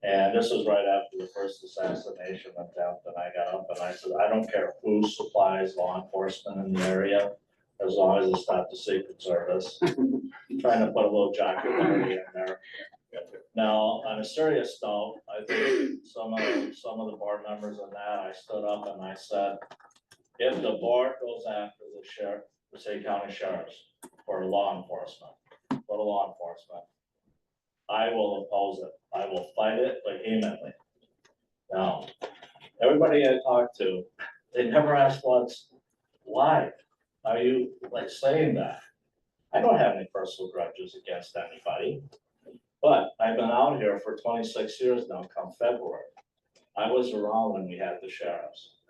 And this was right after the first assassination attempt, and I got up and I said, I don't care who supplies law enforcement in the area, as long as it's not the Secret Service. Trying to put a little jocularity in there. Now, on a serious note, I think some of the board members on that, I stood up and I said, if the board goes after the sheriff, the Racine County Sheriffs for law enforcement, I will oppose it. I will fight it vehemently. Now, everybody I talked to, they never asked once, why are you like saying that? I don't have any personal grudges against anybody, but I've been out here for 26 years now, come February. I was around when we had the sheriffs.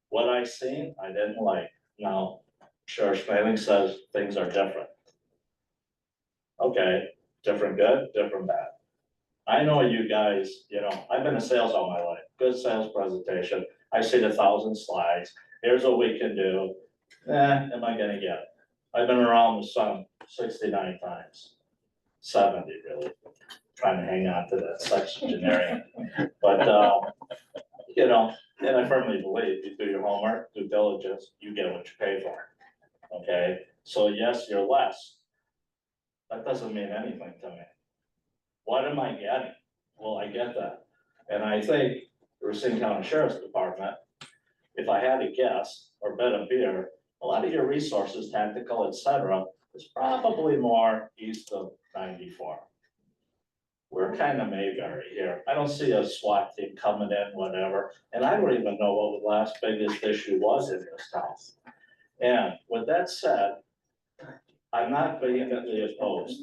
What I seen, I didn't like. Now, Sheriff Schmaling says things are different. Okay, different good, different bad. I know you guys, I've been in sales all my life, good sales presentation. I see 1,000 slides. Here's what we can do. Am I gonna get it? I've been around the sun 69 times, 70 really, trying to hang on to that sexagenarian. But, and I firmly believe you do your homework, due diligence, you get what you pay for. Okay, so yes, you're less. That doesn't mean anything to me. What am I getting? Well, I get that. And I think the Racine County Sheriff's Department, if I had to guess or bet a beer, a lot of your resources, tactical, et cetera, is probably more east of 94. We're kind of Mayberry here. I don't see a SWAT team coming in, whatever, and I don't even know what the last biggest issue was in this town. And with that said, I'm not vehemently opposed,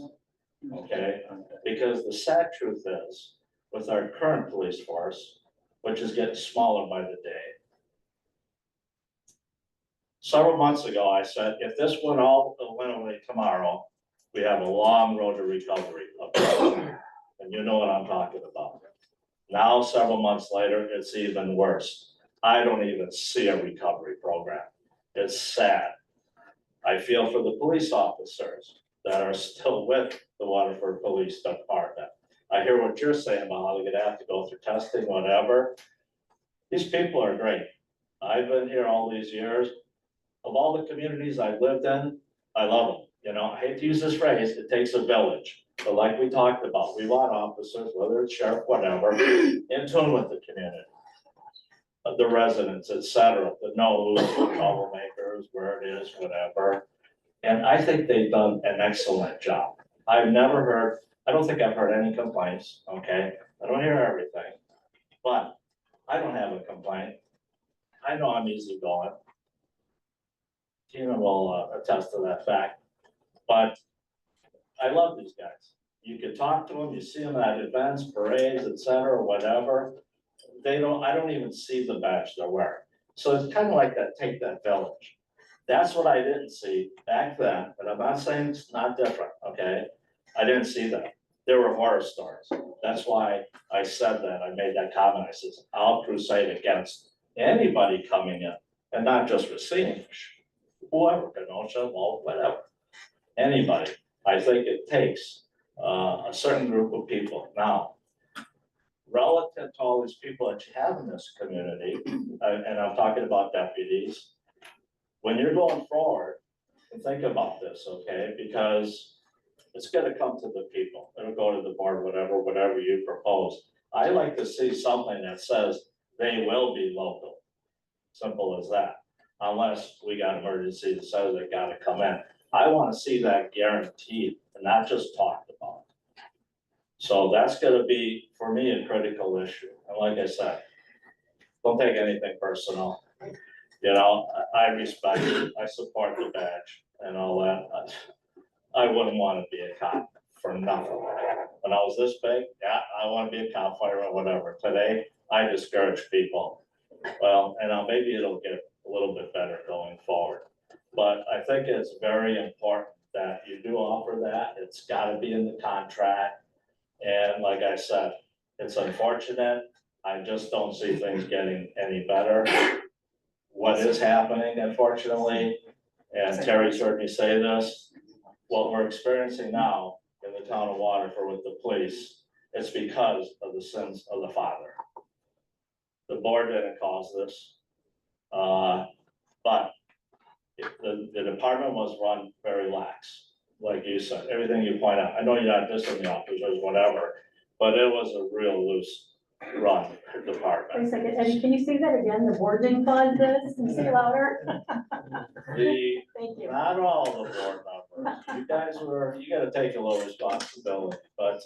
okay? Because the sad truth is, with our current police force, which is getting smaller by the day. Several months ago, I said, if this went away tomorrow, we have a long road to recovery. And you know what I'm talking about. Now, several months later, it's even worse. I don't even see a recovery program. It's sad. I feel for the police officers that are still with the Waterford Police Department. I hear what you're saying about how they're gonna have to go through testing, whatever. These people are great. I've been here all these years. Of all the communities I've lived in, I love them. You know, I hate to use this phrase, it takes a village. But like we talked about, we want officers, whether it's sheriff, whatever, in tune with the community. The residents, et cetera, that know who's the troublemakers, where it is, whatever. And I think they've done an excellent job. I've never heard, I don't think I've heard any complaints, okay? I don't hear everything, but I don't have a complaint. I know I'm easygoing. Tina will attest to that fact, but I love these guys. You can talk to them, you see them at events, parades, et cetera, whatever. I don't even see the badge they're wearing. So it's kind of like that, take that village. That's what I didn't see back then, but I'm not saying it's not different, okay? I didn't see that. There were horror stories. That's why I said that, I made that comment. I said, I'll crusade against anybody coming in, and not just Racine, whoever, Kenosha, well, whatever. Anybody. I think it takes a certain group of people. Now, relative to all these people that you have in this community, and I'm talking about deputies, when you're going forward, think about this, okay? Because it's gonna come to the people. It'll go to the board, whatever you propose. I like to see something that says they will be local. Simple as that. Unless we got emergency that says they gotta come in. I wanna see that guaranteed and not just talked about. So that's gonna be, for me, a critical issue. And like I said, don't take anything personal. You know, I respect it. I support the badge and all that. I wouldn't wanna be a cop for nothing. When I was this big, yeah, I wanna be a cop, fighter, or whatever. Today, I discourage people. Well, and maybe it'll get a little bit better going forward. But I think it's very important that you do offer that. It's gotta be in the contract. And like I said, it's unfortunate. I just don't see things getting any better. What is happening, unfortunately, and Terry's heard me say this, what we're experiencing now in the town of Waterford with the police, it's because of the sins of the father. The board didn't cause this, but the department was run very lax, like you said, everything you point out. I know you're not dissing the officers, whatever, but it was a real loose run department. Wait a second, Eddie, can you say that again? The board didn't cause this? Can you say it louder? Thank you. Not all the board members. You guys you gotta take a little responsibility, but,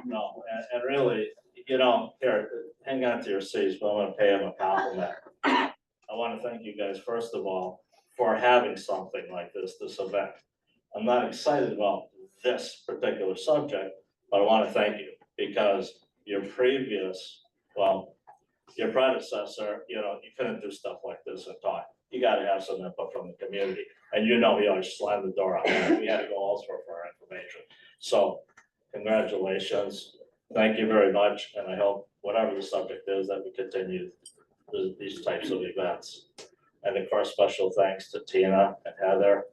no, and really, you know, here, hang on to your seats, but I'm gonna pay him a compliment. I wanna thank you guys, first of all, for having something like this event. I'm not excited about this particular subject, but I wanna thank you, because your predecessor, you know, you couldn't do stuff like this and talk. You gotta have some input from the community, and you know, he always slammed the door out there. We had to go elsewhere for our information. So, congratulations, thank you very much, and I hope whatever the subject is, that we continue these types of events. And of course, special thanks to Tina and Heather.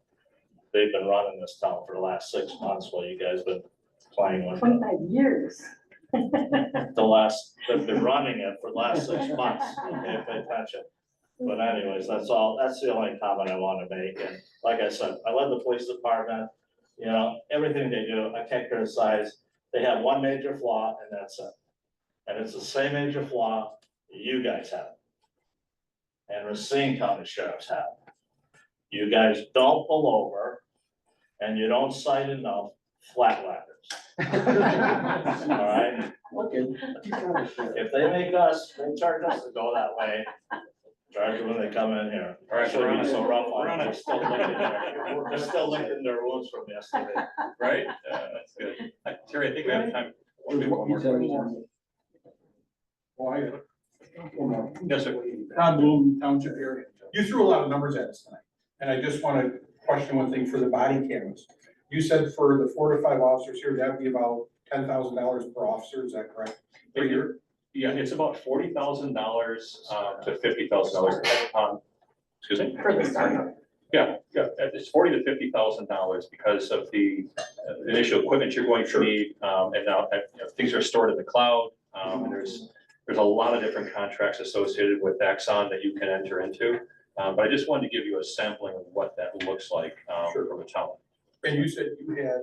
They've been running this town for the last 6 months while you guys been playing with it. 25 years. They've been running it for the last 6 months, okay, pay attention. But anyways, that's the only comment I want to make, and like I said, I love the police department, you know, everything they do, I can't criticize. They have one major flaw, and that's it, And it's the same age of flaw you guys have. And Racine County Sheriff's have. You guys don't pull over and you don't cite enough flatlanders. All right? If they make us, they charge us to go that way, charge them when they come in here. All right, Shouldn't be so rough we're on on them, a- they're still licking they're still licking their wounds from yesterday. Right? That's good. Terry, I think we have time. Maybe one more question. Yes, sir. Todd Bloom, Township area. You threw a lot of numbers at us tonight, and I just want to question one thing for the body cameras. You said for the 4 to 5 officers here, that'd be about $10,000 per officer, is that correct? Per year? Yeah, it's about $40,000 to $50,000 depending on, excuse me? For the startup. Yeah, it's $40,000 to $50,000 because of the initial equipment you're going to need. And now, things are stored in the cloud. And there's a lot of different contracts associated with Axon that you can enter into. But I just wanted to give you a sampling of what that looks like from a town. And you said you had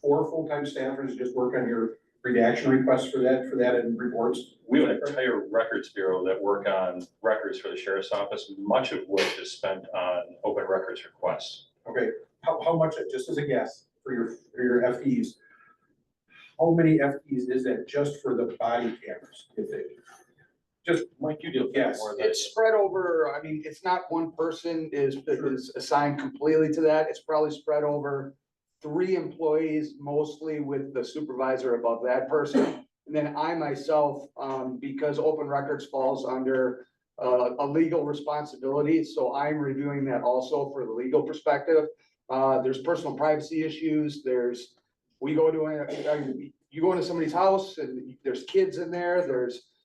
4 full-time staffers just work on your redaction requests for that and reports? We have an entire records bureau that work on records for the sheriff's office, much of which is spent on open records requests. Okay, how much, just as a guess, for your FTEs? How many FTEs is that just for the body cameras? If they, just, Mike, you deal with Yes, more of that. It's spread over, I mean, it's not one person is assigned completely to that. It's probably spread over 3 employees, mostly with the supervisor above that person. And then I myself, because open records falls under a legal responsibility, so I'm reviewing that also for the legal perspective. There's personal privacy issues, you go into somebody's house and there's kids in there,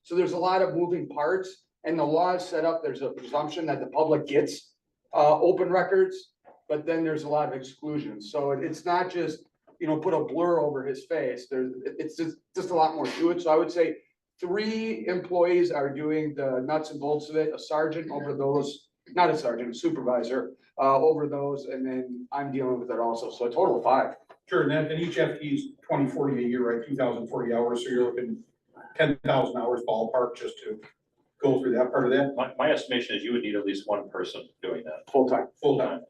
so there's a lot of moving parts. And the law is set up, there's a presumption that the public gets open records, but then there's a lot of exclusions. So it's not just, put a blur over his face. It's just a lot more to it. So I would say 3 employees are doing the nuts and bolts of it, a sergeant over those, not a sergeant, a supervisor over those, and then I'm dealing with it also. So a total of 5. sure, and then, and each FTE is 2040 a year, right, 2,040 hours, so you're looking 10,000 hours ballpark just to go through that part of that, My estimation is you would need at least one person doing that Full-time. full-time.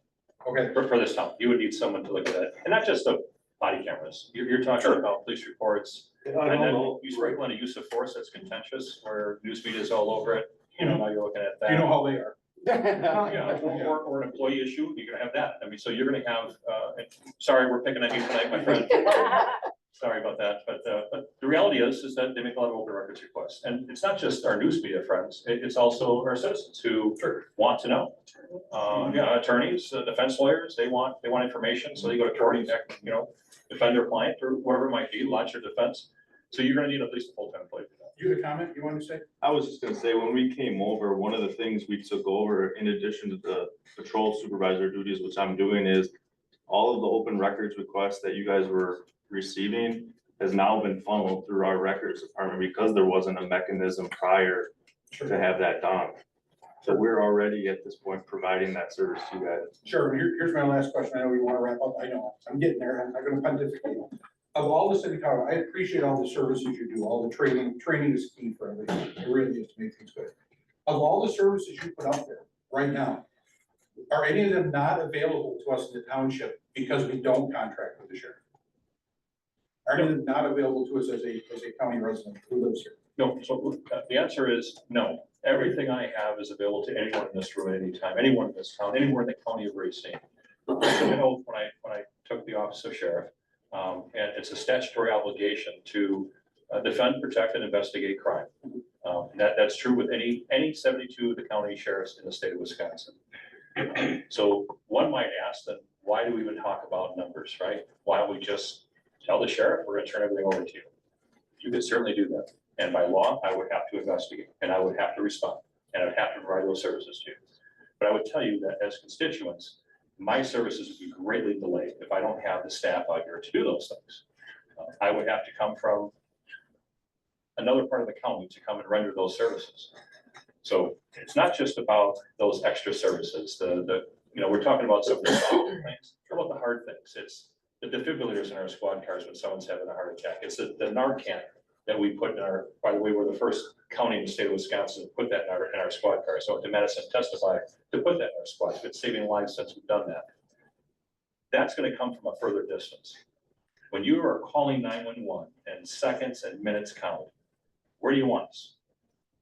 Okay, for this town. You would need someone to look at it, and not just the body cameras. You're talking about police reports. And then you sprinkle in a use of force that's contentious, where news media is all over it. Now you're looking at that. you know how they are. Yeah, or an employee issue, you're gonna have that. I mean, so you're gonna have, sorry, we're picking on you tonight, my friend. Sorry about that, but the reality is that they make a lot of open records requests. And it's not just our news media friends, it's also our citizens who want to know. Attorneys, defense lawyers, they want information, so they go to court, defend their client or whoever it might be, launch their defense. So you're gonna need at least a full-time employee for that. You had a comment you wanted to say? I was just gonna say, when we came over, one of the things we took over, in addition to the patrol supervisor duties, which I'm doing, is all of the open records requests that you guys were receiving has now been funneled through our records department because there wasn't a mechanism prior to have that done. So we're already at this point providing that service to you guys. Sure, here's my last question, I know we want to wrap up, I know, I'm getting there, I'm not gonna pontificate. Of all the city council, I appreciate all the services you do, all the training is key for everything, it really is to make things good. Of all the services you put out there right now, are any of them not available to us in the township because we don't contract with the sheriff? Are any of them not available to us as a county resident who lives here? No, so the answer is no. Everything I have is available to anyone in this room at any time, anyone in this town, anywhere in the county of Racine. I took an oath when I took the office of sheriff, and it's a statutory obligation to defend, protect, and investigate crime. That's true with any 72 of the county sheriffs in the state of Wisconsin. So one might ask then, why do we even talk about numbers, right? Why don't we just tell the sheriff, we're gonna turn everything over to you? You could certainly do that. And by law, I would have to investigate and I would have to respond and I would have to provide those services to you. But I would tell you that as constituents, my services would be greatly delayed if I don't have the staff out here to do those things. I would have to come from another part of the county to come and render those services. So it's not just about those extra services, we're talking about some of the soft things, what about the hard things? It's the defibrillators in our squad cars when someone's having a heart attack. It's the Narcan that we put in our, by the way, we're the first county in the state of Wisconsin to put that in our squad car. So to Madison testify to put that in our squad, it's saving lives since we've done that. That's gonna come from a further distance. When you are calling 911 and seconds and minutes count, where do you want us?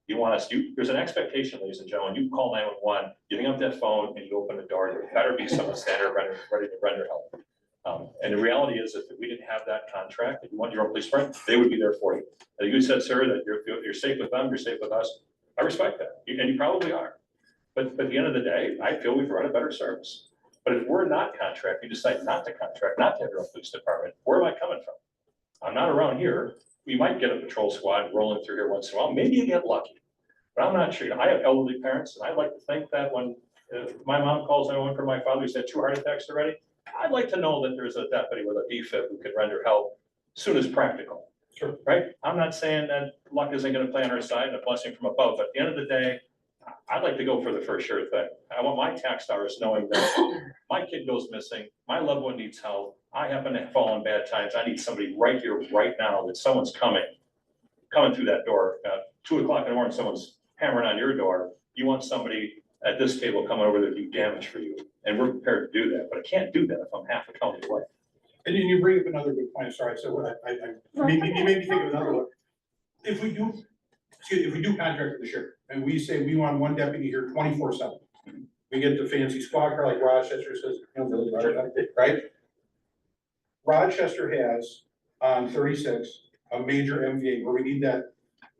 You want us, there's an expectation, ladies and gentlemen, you call 911, you hang up that phone and you open the door, there better be someone standing ready to render help. And the reality is that if we didn't have that contract, and you want your own police department, they would be there for you. And you said, sir, that you're safe with them, you're safe with us. I respect that, and you probably are. But at the end of the day, I feel we provide a better service. But if we're not contract, you decide not to contract, not to have your own police department, where am I coming from? I'm not around here. We might get a patrol squad rolling through here once in a while. Maybe you get lucky, but I'm not sure. I have elderly parents, and I'd like to think that when my mom calls 911 for my father, who's had 2 heart attacks already, I'd like to know that there's a deputy with a defib who can render help as soon as practical. Sure. Right? I'm not saying that luck isn't going to play on our side and a blessing from above, but at the end of the day, I'd like to go for the first sure thing. I want my tax dollars knowing that my kid goes missing, my loved one needs help, I happen to fall in bad times, I need somebody right here, right now, that someone's coming through that door, 2 o'clock in the morning, someone's hammering on your door, you want somebody at this table coming over to do damage for you, and we're prepared to do that, but I can't do that if I'm half a county away. And then you bring up another good point, sorry, so you made me think of another one. If we do contract with the sheriff, and we say we want 1 deputy here 24/7, we get the fancy squad car like Rochester says, Village, right? Rochester has on 36, a major MVA where we need that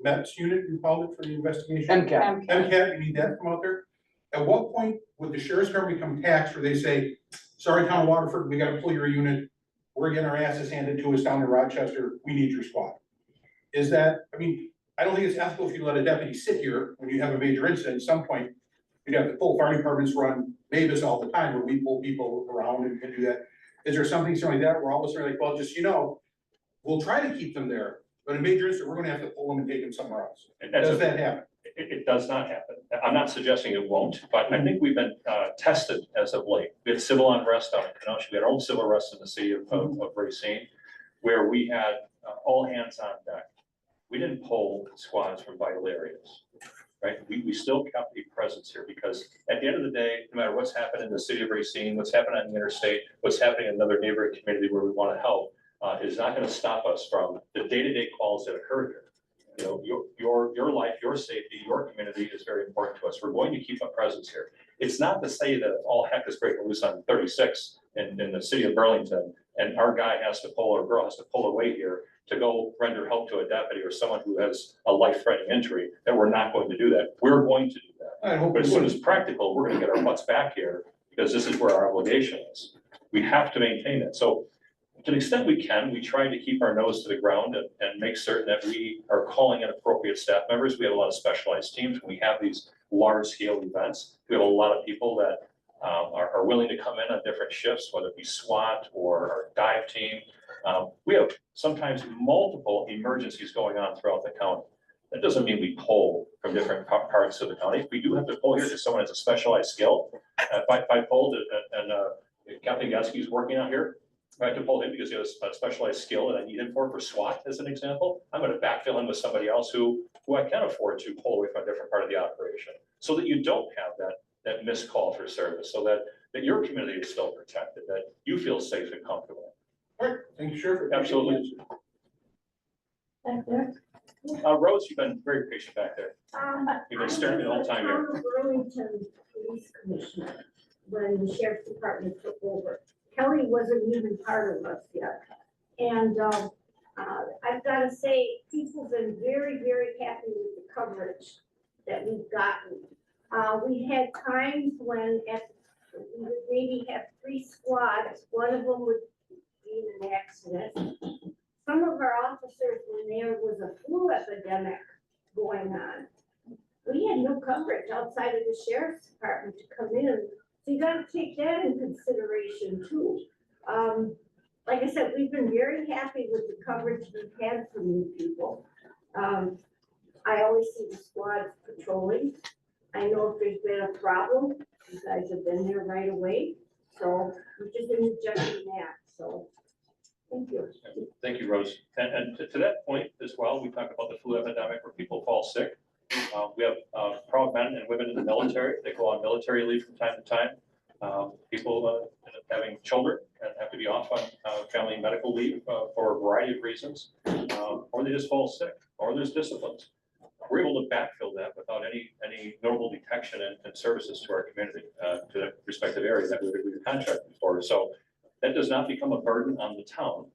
MEPS unit, you called it for the investigation? MCAT, you need that to come out there? At what point would the sheriff's car become taxed where they say, sorry, town of Waterford, we gotta pull your unit, we're getting our asses handed to us down in Rochester, we need your squad? Is that, I mean, I don't think it's ethical if you let a deputy sit here when you have a major incident. At some point, you'd have to pull. Fire departments run Mavis all the time where we pull people around and do that. Is there something like that where all of a sudden like, well, just, we'll try to keep them there, but in a major incident, we're gonna have to pull them and take them somewhere else. Does that happen? It does not happen. I'm not suggesting it won't, but I think we've been tested as of late. We had civil unrest out in Kenosha. We had our own civil unrest in the city of Racine, where we had all hands on deck. We didn't pull squads from vital areas, right? We still kept a presence here because at the end of the day, no matter what's happened in the city of Racine, what's happened on the interstate, what's happening in another neighboring community where we want to help, is not going to stop us from the day-to-day calls that occur here. Your life, your safety, your community is very important to us. We're going to keep a presence here. It's not to say that if all heck is breaking loose on 36 in the city of Burlington, and our guy has to pull or girl has to pull away here to go render help to a deputy or someone who has a life-threatening injury, that we're not going to do that. We're going to do that. But as soon as practical, we're going to get our butts back here because this is where our obligation is. We have to maintain it. So to the extent we can, we try to keep our nose to the ground and make certain that we are calling in appropriate staff members. We have a lot of specialized teams. When we have these large-scale events, we have a lot of people that are willing to come in on different shifts, whether it be SWAT or our dive team. We have sometimes multiple emergencies going on throughout the county. That doesn't mean we pull from different parts of the county. We do have to pull here because someone has a specialized skill. If I pulled and Captain Gatsky's working out here, I have to pull him because he has a specialized skill that I need him for SWAT, as an example. I'm going to backfill him with somebody else who I can afford to pull away from a different part of the operation, so that you don't have that missed call for service, so that your community is still protected, that you feel safe and comfortable. All right, thank you, Sheriff. Absolutely. Back there. Rose, you've been very patient back there. You've been staring me the whole time here. Burlington Police Commissioner, when the Sheriff's Department took over. Kelly wasn't even part of us yet. And I've got to say, people have been very, very happy with the coverage that we've gotten. We had times when we would maybe have 3 squads, one of them would be in an accident. Some of our officers, when there was a flu epidemic going on, we had no coverage outside of the Sheriff's Department to come in. So you gotta take that in consideration too. Like I said, we've been very happy with the coverage we've had from you people. I always see the squad patrolling. I know if there's been a problem, you guys have been there right away. So we've just been adjusting that, so thank you. Thank you, Rose. And to that point as well, we talked about the flu epidemic where people fall sick. We have proud men and women in the military. They go on military leave from time to time. People having children and have to be off on family medical leave for a variety of reasons, or they just fall sick, or there's disciplines. We're able to backfill that without any notable detection and services to our community, to the respective area that we contracted for. So that does not become a burden on the town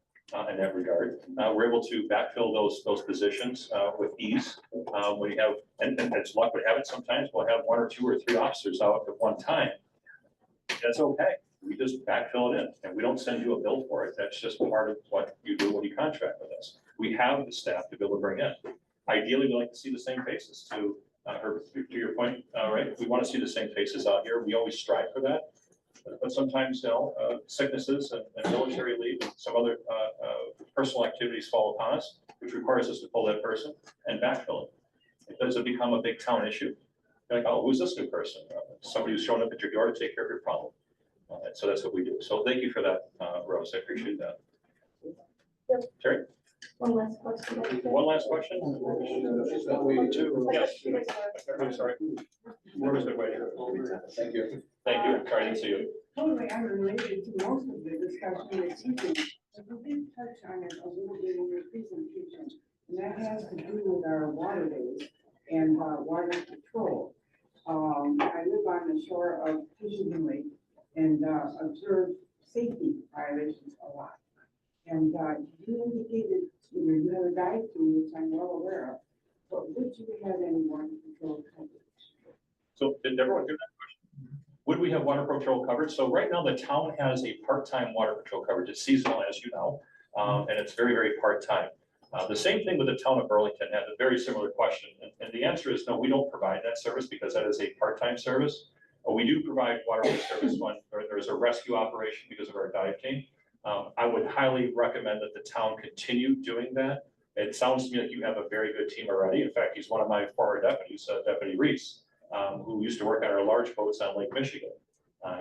in that regard. We're able to backfill those positions with ease. We have, and it's luck we have it sometimes, we'll have 1 or 2 or 3 officers out at one time. That's okay. We just backfill it in and we don't send you a bill for it. That's just part of what you do when you contract with us. We have the staff to be able to bring in. Ideally, we like to see the same faces to your point, right? We want to see the same faces out here. We always strive for that. But sometimes, sicknesses and military leave and some other personal activities fall upon us, which requires us to pull that person and backfill it. It doesn't become a big town issue. You're like, oh, who's this new person? Somebody who's showing up at your door to take care of your problem. And so that's what we do. So thank you for that, Rose. I appreciate that. Terry? One last question. One last question? Yes. I'm sorry. Where was the way? Thank you. Thank you. Sorry, I didn't see you. Totally unrelated to most of the discussion this evening, but we did touch on it a little bit in your presentation, and that has to do with our waterways and water control. I live on the shore of Michigan Lake and observe safety violations a lot. And you indicated, you have a dive crew, which I'm well aware of, but would you have any water control coverage? So did everyone hear that question? Would we have water patrol coverage? So right now the town has a part-time water patrol coverage. It's seasonal, as you know, and it's very, very part-time. The same thing with the town of Burlington had a very similar question. And the answer is no, we don't provide that service because that is a part-time service. We do provide waterway service when there's a rescue operation because of our dive team. I would highly recommend that the town continue doing that. It sounds to me like you have a very good team already. In fact, he's one of my former deputies, Deputy Reese, who used to work on our large boats on Lake Michigan.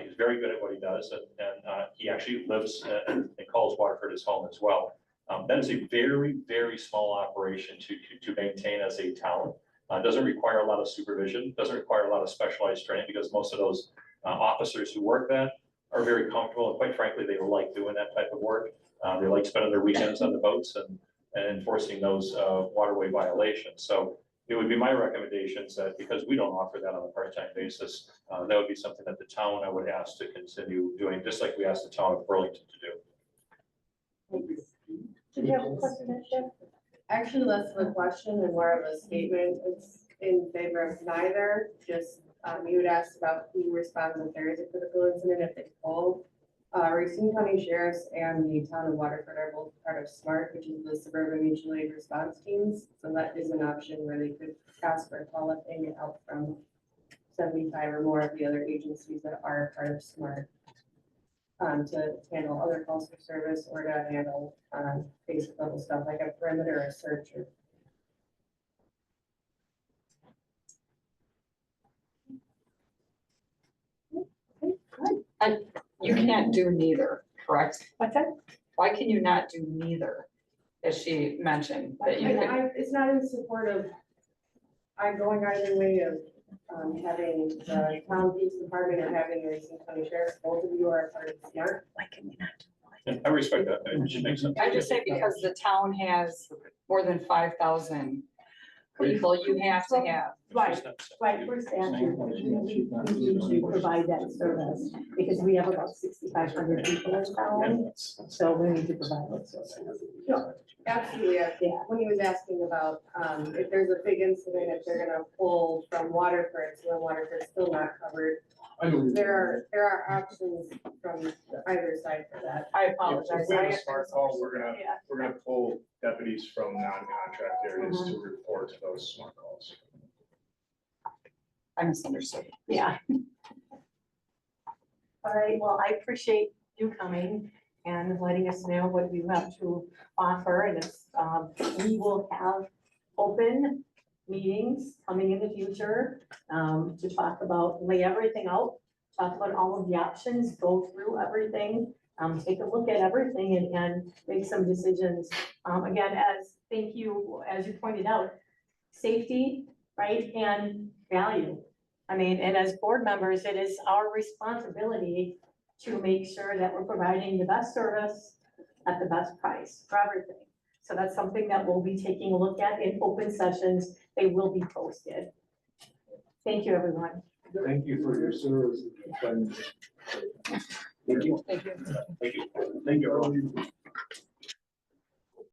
He's very good at what he does, and he actually lives and calls Waterford his home as well. That is a very, very small operation to maintain as a town. Doesn't require a lot of supervision, doesn't require a lot of specialized training because most of those officers who work that are very comfortable, and quite frankly, they like doing that type of work. They like spending their weekends on the boats and enforcing those waterway violations. So it would be my recommendations that because we don't offer that on a part-time basis, that would be something that the town I would ask to continue doing, just like we asked the town of Burlington to do. Did you have a question, Chef? Actually, less of a question and more of a statement. It's in favor of neither, just you had asked about who responds if there is a critical incident, if it's both. Racine County Sheriffs and the town of Waterford are both part of SMART, which is the Suburban Mutual Aid Response Teams. So that is an option where they could ask for a call if they get help from 75 or more of the other agencies that are part of SMART to handle other calls for service or to handle basic level stuff like a perimeter or search or And you can't do neither, correct? What's that? Why can you not do neither? As she mentioned, that you could, it's not in support of, I'm going either way of having the town police department or having the Racine County Sheriff. Both of you are part of SMART. Why can we not? Yeah, I respect that. It should make sense. I just say because the town has more than 5,000 people, you have to have. Right, for statute, we usually provide that service because we have about 6,500 people in town, so we need to provide that service. No, absolutely. Yeah. When he was asking about if there's a big incident, if they're gonna pull from Waterford, so then Waterford's still not covered. There are options from either side for that. I apologize. If we have a smart call, we're gonna pull deputies from non-contract areas Mm-hmm. to report to those smart calls. I misunderstood. Yeah. All right, well, I appreciate you coming and letting us know what you have to offer, and it's, we will have open meetings coming in the future, to talk about, lay everything out, talk about all of the options, go through everything, take a look at everything and make some decisions. Again, thank you, as you pointed out, safety, right, and value. I mean, and as board members, it is our responsibility to make sure that we're providing the best service at the best price for everything. So that's something that we'll be taking a look at in open sessions. They will be posted. Thank you, everyone. Thank you for your service. Thank you. Thank you. Thank you, everyone.